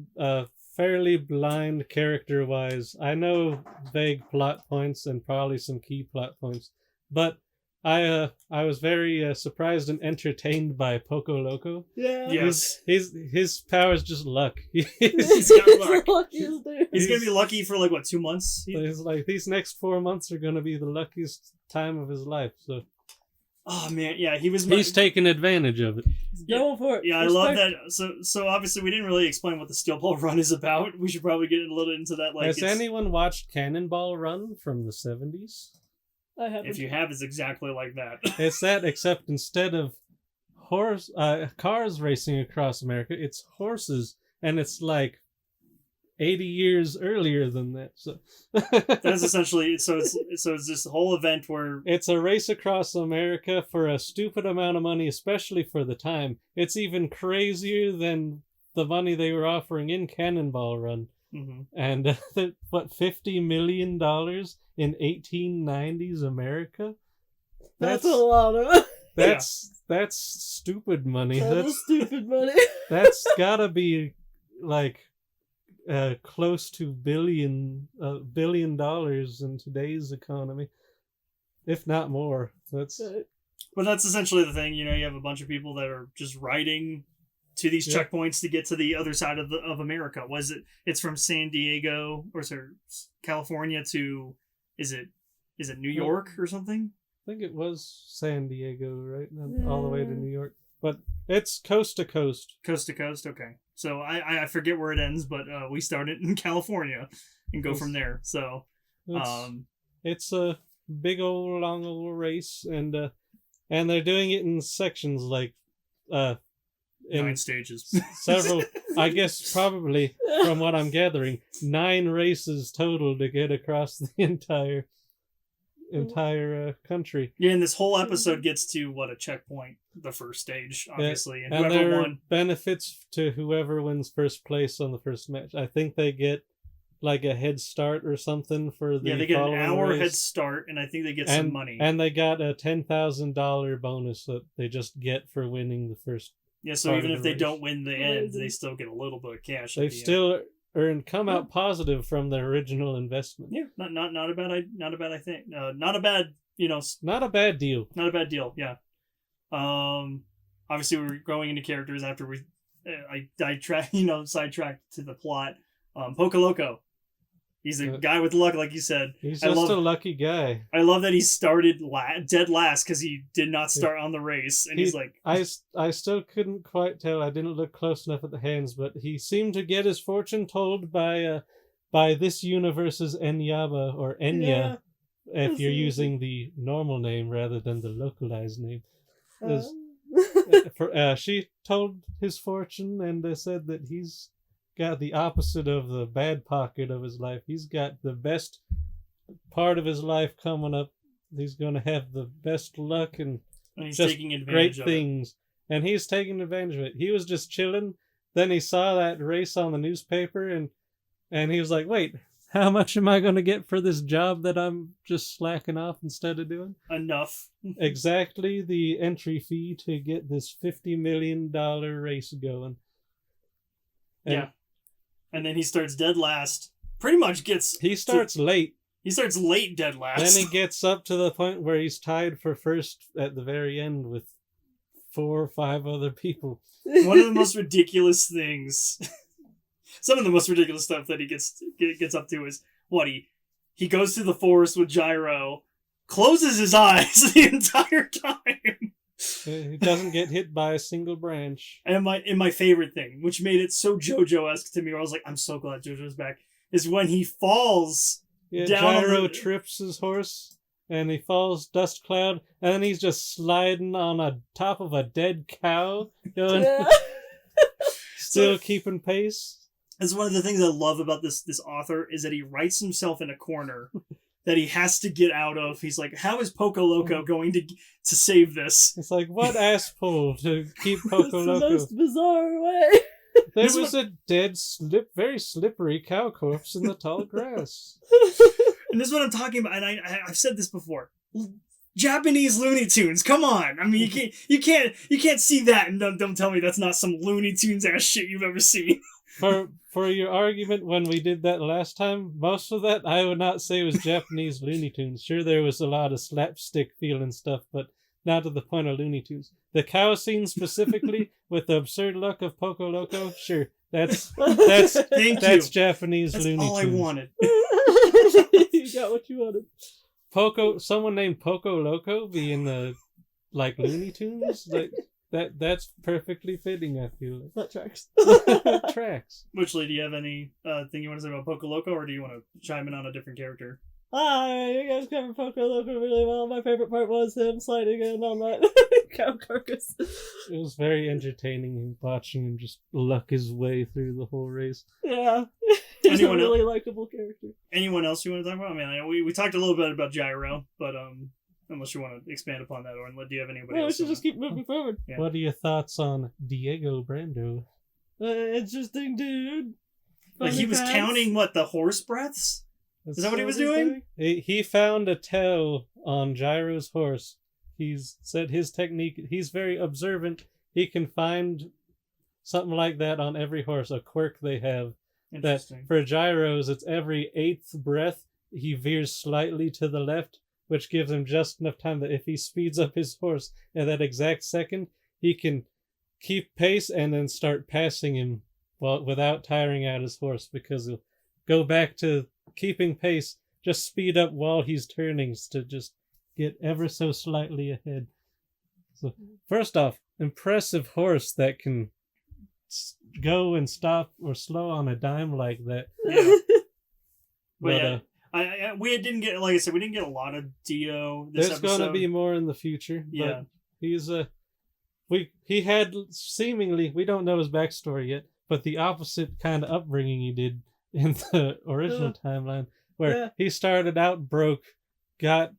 fairly blind character-wise. I know vague plot points and probably some key plot points, but I was very surprised and entertained by Poco Loco. Yeah. Yes. His power is just luck. He's got luck. Luckiest dude. He's going to be lucky for, 2 months? It's like these next 4 months are going to be the luckiest time of his life. So. Oh, man, yeah, He's taking advantage of it. He's going for it. Yeah, I love that. So obviously we didn't really explain what the Steel Ball Run is about. We should probably get a little into that. Has anyone watched Cannonball Run from the 70s? I haven't. If you have, it's exactly like that. It's that, except instead of cars racing across America, it's horses, and it's like 80 years earlier than that. So that's essentially it's this whole event where it's a race across America for a stupid amount of money, especially for the time. It's even crazier than the money they were offering in Cannonball Run. Mm-hmm. And $50 million in 1890s America? That's a lot of That's stupid money. That's stupid money. That's gotta be like close to $1 billion in today's economy, if not more. But that's essentially the thing. You have a bunch of people that are just riding to these checkpoints to get to the other side of America. It's from San Diego or California to is it New York or something? I think it was San Diego, right? All the way to New York. But it's coast to coast. Coast to coast, okay. So I forget where it ends, but we start it in California and go from there. So it's a big old long old race, and they're doing it in sections like in 9 stages. Several, I guess probably from what I'm gathering, 9 races total to get across the entire country. Yeah, and this whole episode gets to a checkpoint, the first stage, obviously, and whoever there won. Benefits to whoever wins first place on the first match. I think they get like a head start or something for the they get an hour race. Head start, and I think they get some money. And they got a $10,000 bonus that they just get for winning the first. Yeah, so even if they don't win the end, they still get a little bit of cash. They've still come out positive from their original investment. Yeah, not a bad I think not a bad not a bad deal. Not a bad deal. Yeah. Obviously we're going into characters after I sidetracked to the plot. Poco Loco. He's a guy with luck, like you said. He's just a lucky guy. I love that he started dead last because he did not start on the race, and he's like, I still couldn't quite tell. I didn't look close enough at the hands, but he seemed to get his fortune told by this universe's Enyaba or Enya, if you're using the normal name rather than the localized name. She told his fortune and said that he's got the opposite of the bad pocket of his life. He's got the best part of his life coming up. He's going to have the best luck and he's just taking advantage great things. And he's taking advantage of it. He was just chilling. Then he saw that race on the newspaper and he was like, wait, how much am I going to get for this job that I'm just slacking off instead of doing? Enough. Exactly the entry fee to get this $50 million race going. Yeah. And then he starts dead last. Pretty much gets... He starts late. He starts late dead last. Then he gets up to the point where he's tied for first at the very end with 4 or 5 other people. One of the most ridiculous things... Some of the most ridiculous stuff that he gets up to is what he goes through the forest with Gyro, closes his eyes the entire time. He doesn't get hit by a single branch. And my favorite thing, which made it so JoJo-esque to me, where I was like, I'm so glad JoJo's back, is when he falls down. Gyro trips his horse, and he falls dust cloud, and then he's just sliding on a top of a dead cow, going, still keeping pace. That's one of the things I love about this author is that he writes himself in a corner that he has to get out of. He's like, how is Poco Loco going to save this? It's like, what ass pull to keep Poco Loco? The most bizarre way. There was a dead, very slippery cow corpse in the tall grass. And this is what I'm talking about, and I've said this before. Japanese Looney Tunes, come on! I mean, you can't see that and don't tell me that's not some Looney Tunes ass shit you've ever seen. For your argument, when we did that last time, most of that I would not say was Japanese Looney Tunes. Sure, there was a lot of slapstick feeling stuff, but not to the point of Looney Tunes. The cow scene specifically, with the absurd look of Poco Loco, sure, that's Japanese Looney Tunes. That's all I wanted. You got what you wanted. Someone named Poco Loco being the Looney Tunes, that's perfectly fitting. I feel like that tracks. Tracks. Witchley, do you have any thing you want to say about Poco Loco, or do you want to chime in on a different character? You guys covered Poco Loco really well. My favorite part was him sliding in on that cow carcass. It was very entertaining watching him just luck his way through the whole race. Yeah. He's a really likable character. Anyone else you want to talk about? I mean, we talked a little bit about Gyro, but unless you want to expand upon that, or do you have anybody else? We should just keep moving forward. Yeah. What are your thoughts on Diego Brando? Interesting dude. Funny he was counting the horse breaths? Is that what he was doing? He found a tail on Gyro's horse. He's said his technique, he's very observant. He can find something like that on every horse, a quirk they have. That for Gyros, it's every 8th breath, he veers slightly to the left, which gives him just enough time that if he speeds up his horse at that exact second, he can keep pace and then start passing him without tiring out his horse, because he'll go back to keeping pace, just speed up while he's turning to just get ever so slightly ahead. So first off, impressive horse that can go and stop or slow on a dime like that. Yeah. We didn't get, like I said, we didn't get a lot of Dio this episode. There's gonna be more in the future. Yeah. But he's he had seemingly, we don't know his backstory yet, but the opposite kind of upbringing he did in the original timeline, where he started out broke, got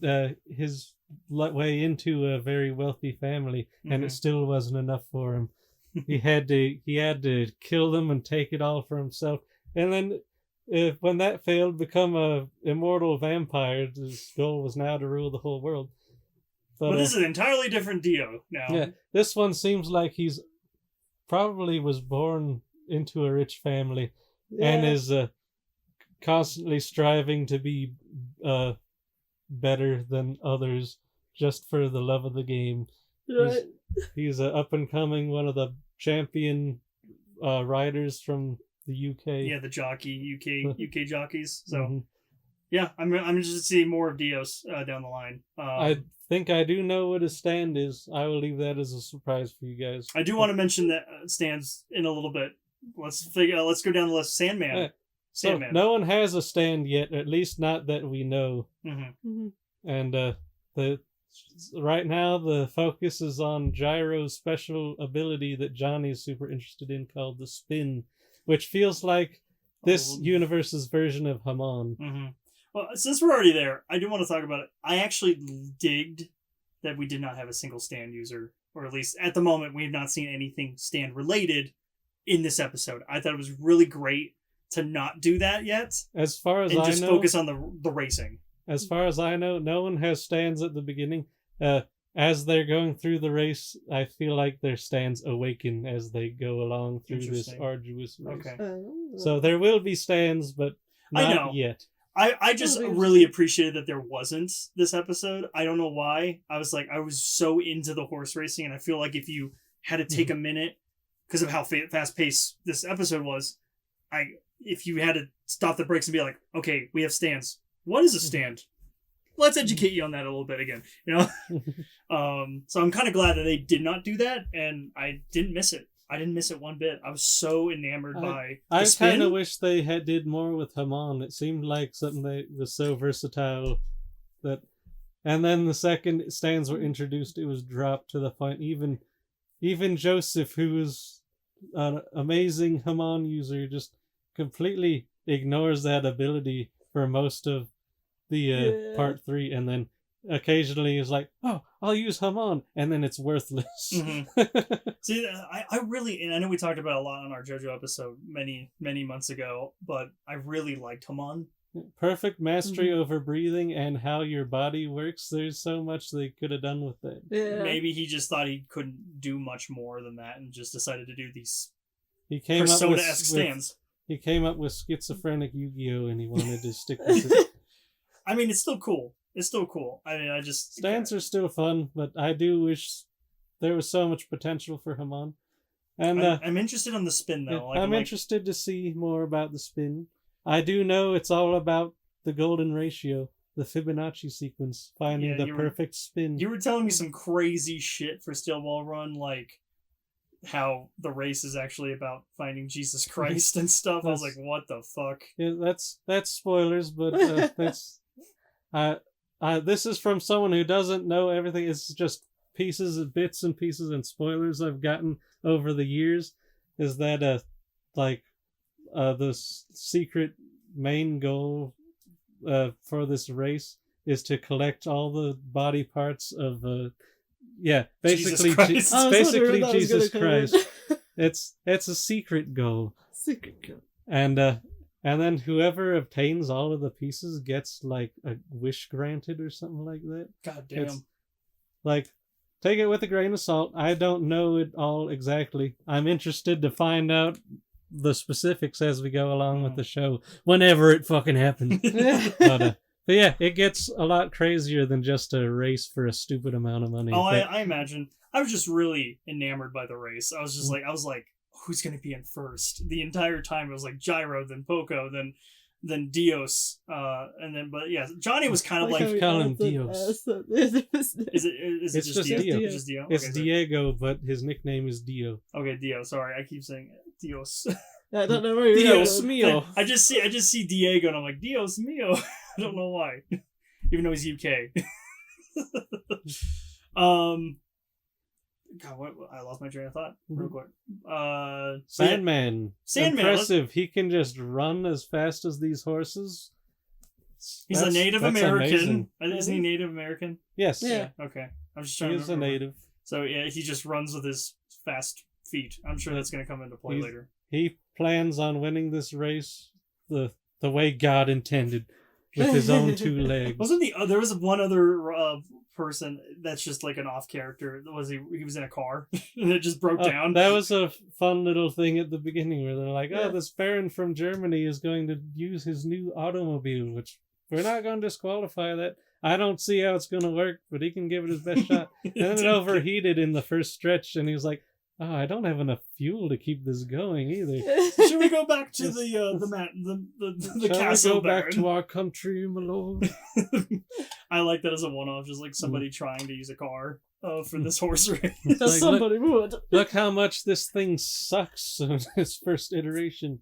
his way into a very wealthy family, and it still wasn't enough for him. He had to kill them and take it all for himself, and then when that failed, become a immortal vampire. His goal was now to rule the whole world. But this is an entirely different Dio now. Yeah, this one seems like he's probably was born into a rich family and is constantly striving to be better than others just for the love of the game. Right. He's an up-and-coming, one of the champion riders from the UK. Yeah, the UK jockeys. So, yeah, I'm interested to see more of Dios down the line. I think I do know what his stand is. I will leave that as a surprise for you guys. I do want to mention that stands in a little bit. Let's go down the list. Sandman. Sandman. So no one has a stand yet, at least not that we know. And right now the focus is on Gyro's special ability that Johnny's super interested in, called the spin, which feels like this universe's version of Hamon. Well, since we're already there, I do want to talk about it. I actually digged that we did not have a single stand user, or at least at the moment we have not seen anything stand related in this episode. I thought it was really great to not do that yet As far as and I just know, focus on the racing. as far as I know, no one has stands at the beginning. As they're going through the race, I feel like their stands awaken as they go along through this Interesting. arduous race. Okay. So there will be stands, but I not know. yet. I just That'll be really appreciated that there wasn't this episode. I don't know why. I was so into the horse racing, and I feel like if you had to take a minute because of how fast paced this episode was, if you had to stop the brakes and be like, okay, we have stands. What is a stand? Let's educate you on that a little bit again. So I'm kind of glad that they did not do that, and I didn't miss it. I didn't miss it one bit. I was so enamored by the I spin. kind of wish they did more with Haman. It seemed like something that was so versatile that, and then the second stands were introduced, it was dropped to the point. Even Joseph, who was an amazing Haman user, just completely ignores that ability for most of the part 3, and then occasionally is like, oh, I'll use Haman, and then it's worthless. Mm-hmm. See, I really, and I know we talked about it a lot on our Jojo episode many months ago, but I really liked Haman. Perfect mastery over breathing and how your body works. There's so much they could have done with that. Yeah. Maybe he just thought he couldn't do much more than that and just decided to do these He came up Persona-esque stands. He came up with schizophrenic Yu-Gi-Oh! And he wanted to stick with it. I mean, it's still cool. I mean, I just... Stands are still fun, but I do wish there was so much potential for Haman. And I'm interested in the spin, though. I'm interested to see more about the spin. I do know it's all about the golden ratio, the Fibonacci sequence, finding the perfect spin. You were telling me some crazy shit for Steel Ball Run, like how the race is actually about finding Jesus Christ and stuff. I was like, what the fuck? Yeah, that's spoilers, but that's... this is from someone who doesn't know everything. It's just bits and pieces and spoilers I've gotten over the years. Is that the secret main goal for this race is to collect all the body parts of basically Jesus Christ. It's a secret goal. Secret goal. And then whoever obtains all of the pieces gets like a wish granted or something like that. God damn. It's, like, take it with a grain of salt. I don't know it all exactly. I'm interested to find out the specifics as we go along with the show, whenever it fucking happens. But yeah, it gets a lot crazier than just a race for a stupid amount of money. Oh, I imagine. I was just really enamored by the race. I was like, who's going to be in first? The entire time it was like Gyro, then Poco, then Dios, and then, but yeah, Johnny was kind of like call him Dios. Is it just Dio? Dio. It's just Dio. It's okay, Diego, but his nickname is Dio. Okay, Dio. Sorry, I keep saying Dios. I don't know where you're Dios going. mio. I just see Diego, and I'm like, Dios mio. I don't know why, even though he's UK. God, what? I lost my train of thought real quick. Sandman. Sandman. Impressive. He can just run as fast as these horses. He's a Native American. Amazing. Isn't he Native American? Yes. Yeah. Okay. I'm just trying He to is a remember. native. So yeah, he just runs with his fast feet. I'm sure that's going to come into play later. He plans on winning this race the way God intended, with his own 2 legs. Wasn't there was one other person that's just like an off character? He was in a car and it just broke down? That was a fun little thing at the beginning where they're like, this Baron from Germany is going to use his new automobile, which we're not going to disqualify that. I don't see how it's going to work, but he can give it his best shot. And then it overheated in the first stretch, and he was like, I don't have enough fuel to keep this going either. Should we go back to the castle? Shall we go back to our country, my lord? I like that as a one-off, just like somebody trying to use a car for this horse race. Like, Somebody would. Look how much this thing sucks in its first iteration.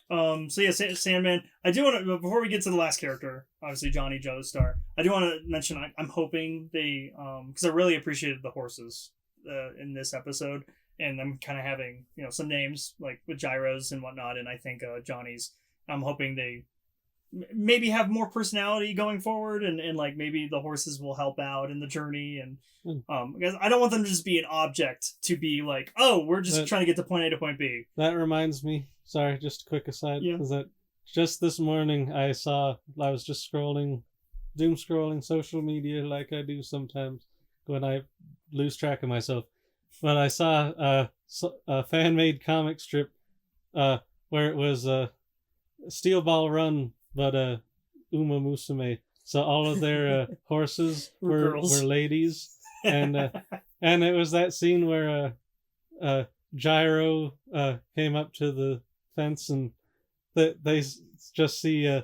So yeah, Sandman. I do want to, before we get to the last character, obviously Johnny Joestar, I do want to mention I'm hoping they because I really appreciated the horses in this episode, and I'm kind of having some names like with gyros and whatnot, and I think Johnny's. I'm hoping they maybe have more personality going forward, and like maybe the horses will help out in the journey, and because I don't want them to just be an object to be like, oh, we're just trying to get to point A to point B. That reminds me, sorry, just a quick aside, is that just this morning I was just doom scrolling social media like I do sometimes when I lose track of myself. But I saw a fan-made comic strip where it was a Steel Ball Run, but Uma Musume. So all of their horses were ladies, and it was that scene where Gyro came up to the fence, and they just see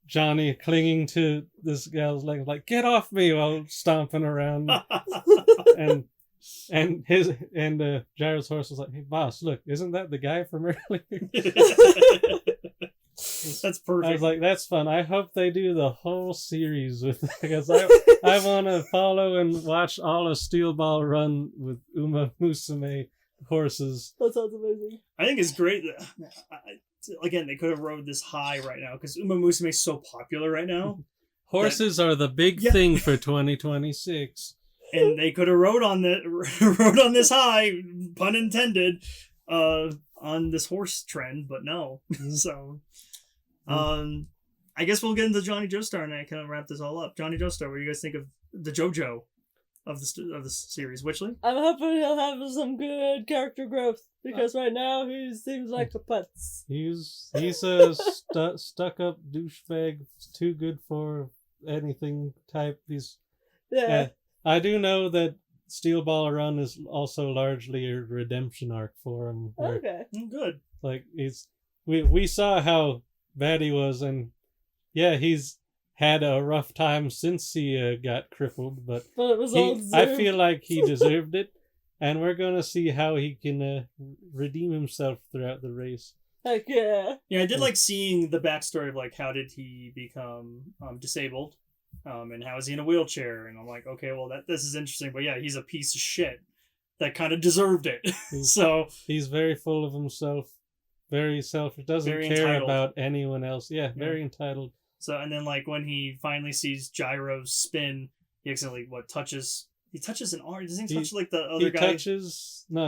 Johnny clinging to this gal's leg, like, get off me, while stomping around. and Gyro's horse was like, hey boss, look, isn't that the guy from earlier? That's perfect. I was like, that's fun. I hope they do the whole series with that, because I want to follow and watch all of Steel Ball Run with Uma Musume horses. That sounds amazing. I think it's great that, again, they could have rode this high right now, because Uma Musume is so popular right now. Horses are the big thing for 2026. And they could have rode on this high, pun intended, on this horse trend, but no. So, I guess we'll get into Johnny Joestar and I kind of wrap this all up. Johnny Joestar, what do you guys think of the Jojo of the series? Witchley? I'm hoping he'll have some good character growth, because right now he seems like a putz. He's a stuck up douchebag, too good for anything type. I do know that Steel Ball Run is also largely a redemption arc for him. Okay. Good. Like, we saw how bad he was, and he's had a rough time since he got crippled, but it was all deserved. I feel like he deserved it, and we're gonna see how he can redeem himself throughout the race. Heck yeah. Yeah, I did like seeing the backstory of like how did he become disabled. And how is he in a wheelchair? And I'm like, okay, well, this is interesting. But yeah, he's a piece of shit that kind of deserved it. So he's very full of himself, very selfish, doesn't care entitled about anyone else. Yeah, very entitled. So, and then like when he finally sees Gyro spin, he accidentally touches an arm. Doesn't he touch like the other guy?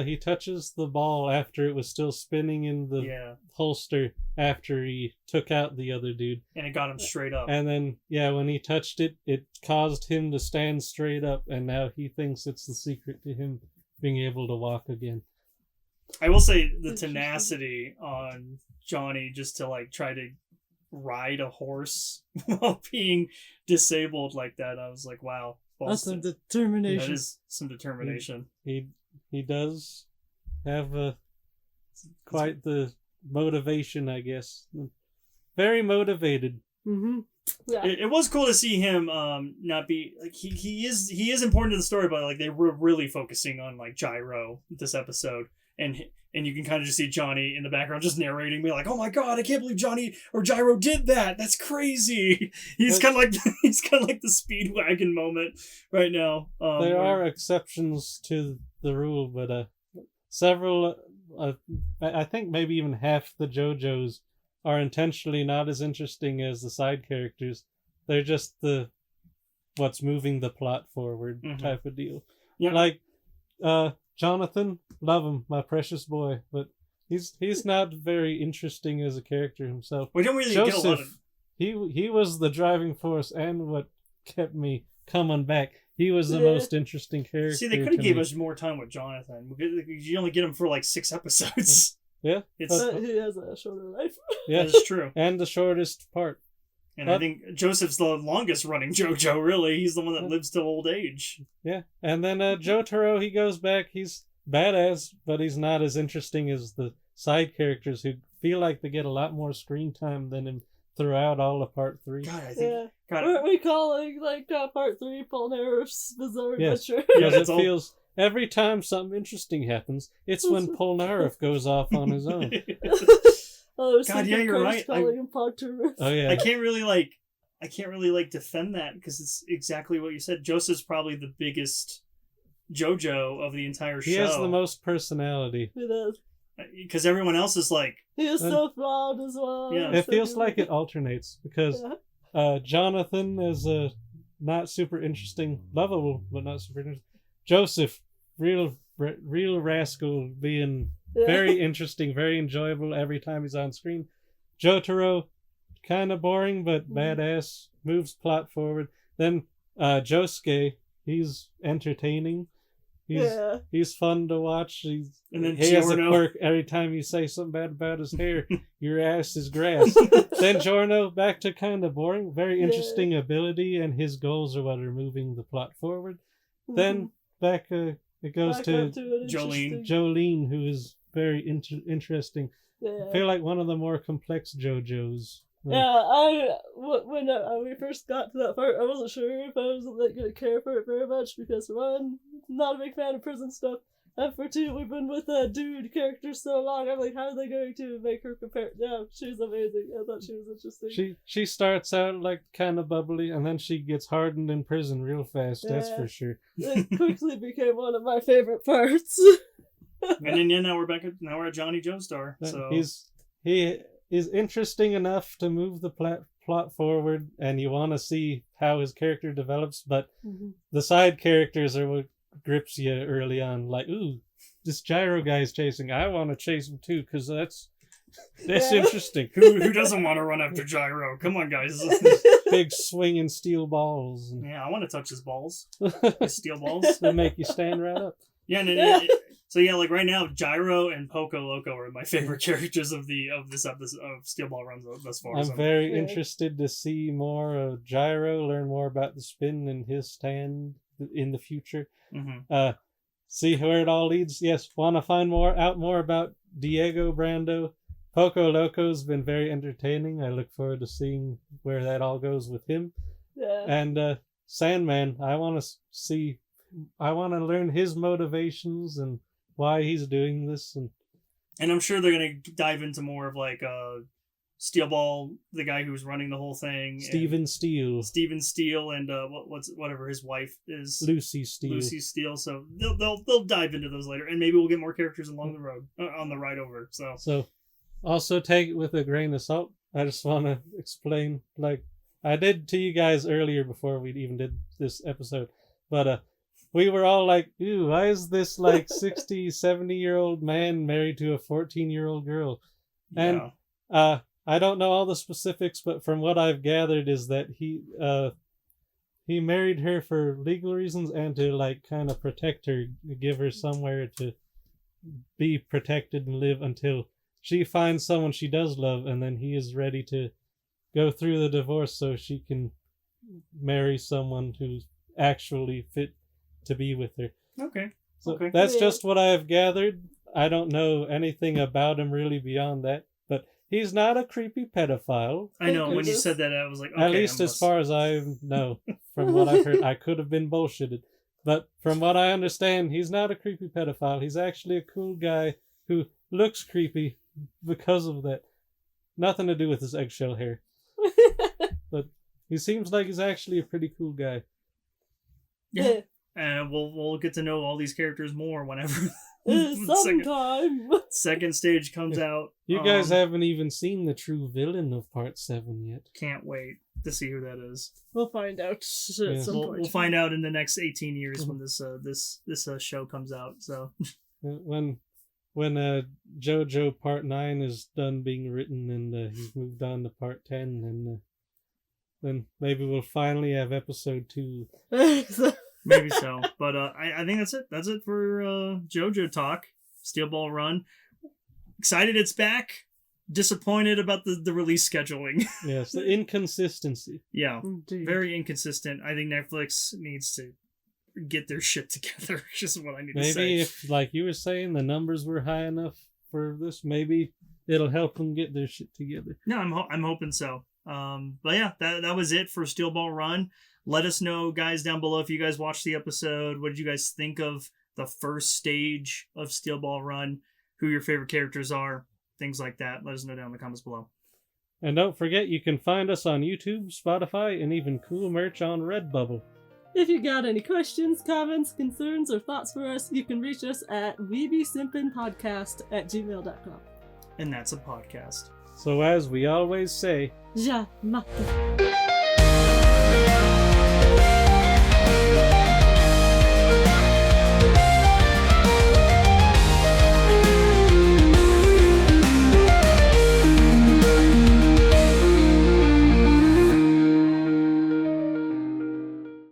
He touches the ball after it was still spinning in the holster after he took out the other dude. And it got him straight up. And then, when he touched it, it caused him to stand straight up, and now he thinks it's the secret to him being able to walk again. I will say the tenacity on Johnny just to like try to ride a horse while being disabled like that. I was like, wow. That's some determination. That is some determination. He does have quite the motivation, I guess. Very motivated. Mm-hmm. Yeah. It was cool to see him not be like he is important to the story, but like they were really focusing on like Gyro this episode, and you can kind of just see Johnny in the background just narrating me like, oh my god, I can't believe Johnny or Gyro did that. That's crazy. He's kind of like the Speedwagon moment right now. There are exceptions to the rule, but several, I think maybe even half the JoJos are intentionally not as interesting as the side characters. They're just what's moving the plot forward type of deal. Yeah. Like Jonathan, love him, my precious boy, but he's not very interesting as a character himself. We don't really Joseph, get a lot of... He was the driving force and what kept me coming back. He was the most interesting character. See, they could have gave us more time with Jonathan. You only get him for like 6 episodes. Yeah. He has a shorter life. Yeah, that's true. And the shortest part. And I think Joseph's the longest running JoJo, really. He's the one that lives till old age. Yeah. And then Jotaro, he goes back. He's badass, but he's not as interesting as the side characters who feel like they get a lot more screen time than him throughout all of part 3. God, I think... We call it part 3 Polnareff's Bizarre Adventure. Because it feels... Every time something interesting happens, it's when Polnareff goes off on his own. God, yeah, you're right. Oh yeah. I can't really defend that because it's exactly what you said. Joseph's probably the biggest JoJo of the entire show. He has the most personality. He does. because everyone else is like, He is so flawed as well. Yeah. It feels like it alternates because Jonathan is a not super interesting, lovable, but not super interesting. Joseph, real rascal, being very interesting, very enjoyable every time he's on screen. Jotaro, kind of boring, but badass, moves plot forward. Then Josuke, he's entertaining. He's fun to watch. He has a quirk. Every time you say something bad about his hair, your ass is grass. Then Giorno, back to kind of boring. Very interesting ability, and his goals are what are moving the plot forward. Then back, it goes to Jolene, who is very interesting. I feel like one of the more complex JoJos. When we first got to that part, I wasn't sure if I was like gonna care for it very much because for one, not a big fan of prison stuff, and for two, we've been with that dude character so long. I'm like, how are they going to make her compare? Yeah, she's amazing. I thought she was interesting. She starts out like kind of bubbly, and then she gets hardened in prison real fast. That's for sure. It quickly became one of my favorite parts. And then now we're at Johnny Joestar. So he is interesting enough to move the plot forward, and you want to see how his character develops, but the side characters are what grips you early on. Like, ooh, this gyro guy's chasing. I want to chase him too, because that's interesting. Who doesn't want to run after Gyro? Come on, guys. Big swinging steel balls. Yeah, I want to touch his balls. His steel balls. They make you stand right up. Yeah, so yeah, like right now, Gyro and Poco Loco are my favorite characters of this episode of Steel Ball Runs thus far. I'm very interested to see more of Gyro, learn more about the spin and his stand in the future. See where it all leads. Yes, want to find out more about Diego Brando. Poco Loco's been very entertaining. I look forward to seeing where that all goes with him. Yeah. And Sandman, I want to learn his motivations and why he's doing this, and I'm sure they're gonna dive into more of like Steel Ball, the guy who's running the whole thing, Steven Steele, and whatever his wife is, Lucy Steele. So they'll dive into those later, and maybe we'll get more characters along the road on the ride over. So also take it with a grain of salt. I just want to explain, like I did to you guys earlier before we even did this episode, but we were all like, ew, why is this like 60, 70-year-old man married to a 14-year-old girl? Yeah. And I don't know all the specifics, but from what I've gathered is that he married her for legal reasons and to like kind of protect her, give her somewhere to be protected and live until she finds someone she does love, and then he is ready to go through the divorce so she can marry someone who's actually fit to be with her. Okay. So that's just what I have gathered. I don't know anything about him really beyond that, but he's not a creepy pedophile. I know, when you said that, I was like, okay. At least as far as I know, from what I've heard, I could have been bullshitted. But from what I understand, he's not a creepy pedophile. He's actually a cool guy who looks creepy because of that. Nothing to do with his eggshell hair. But he seems like he's actually a pretty cool guy. Yeah. And we'll get to know all these characters more whenever second stage comes out. You guys haven't even seen the true villain of Part 7 yet. Can't wait to see who that is. We'll find out at some point. We'll find out in the next 18 years when this show comes out. So when JoJo Part 9 is done being written and he's moved on to Part 10, then maybe we'll finally have Episode 2. Maybe so. But I think that's it. That's it for JoJo talk. Steel Ball Run. Excited it's back. Disappointed about the release scheduling. Yes, the inconsistency. Yeah, very inconsistent. I think Netflix needs to get their shit together. Just what I need to say. Maybe if, like you were saying, the numbers were high enough for this, maybe it'll help them get their shit together. No, I'm hoping so. But yeah, that was it for Steel Ball Run. Let us know, guys, down below if you guys watched the episode. What did you guys think of the first stage of Steel Ball Run? Who your favorite characters are? Things like that. Let us know down in the comments below. And don't forget, you can find us on YouTube, Spotify, and even cool merch on Redbubble. If you got any questions, comments, concerns, or thoughts for us, you can reach us at weebysimpinpodcast@gmail.com. And that's a podcast. So as we always say, Ja, mate.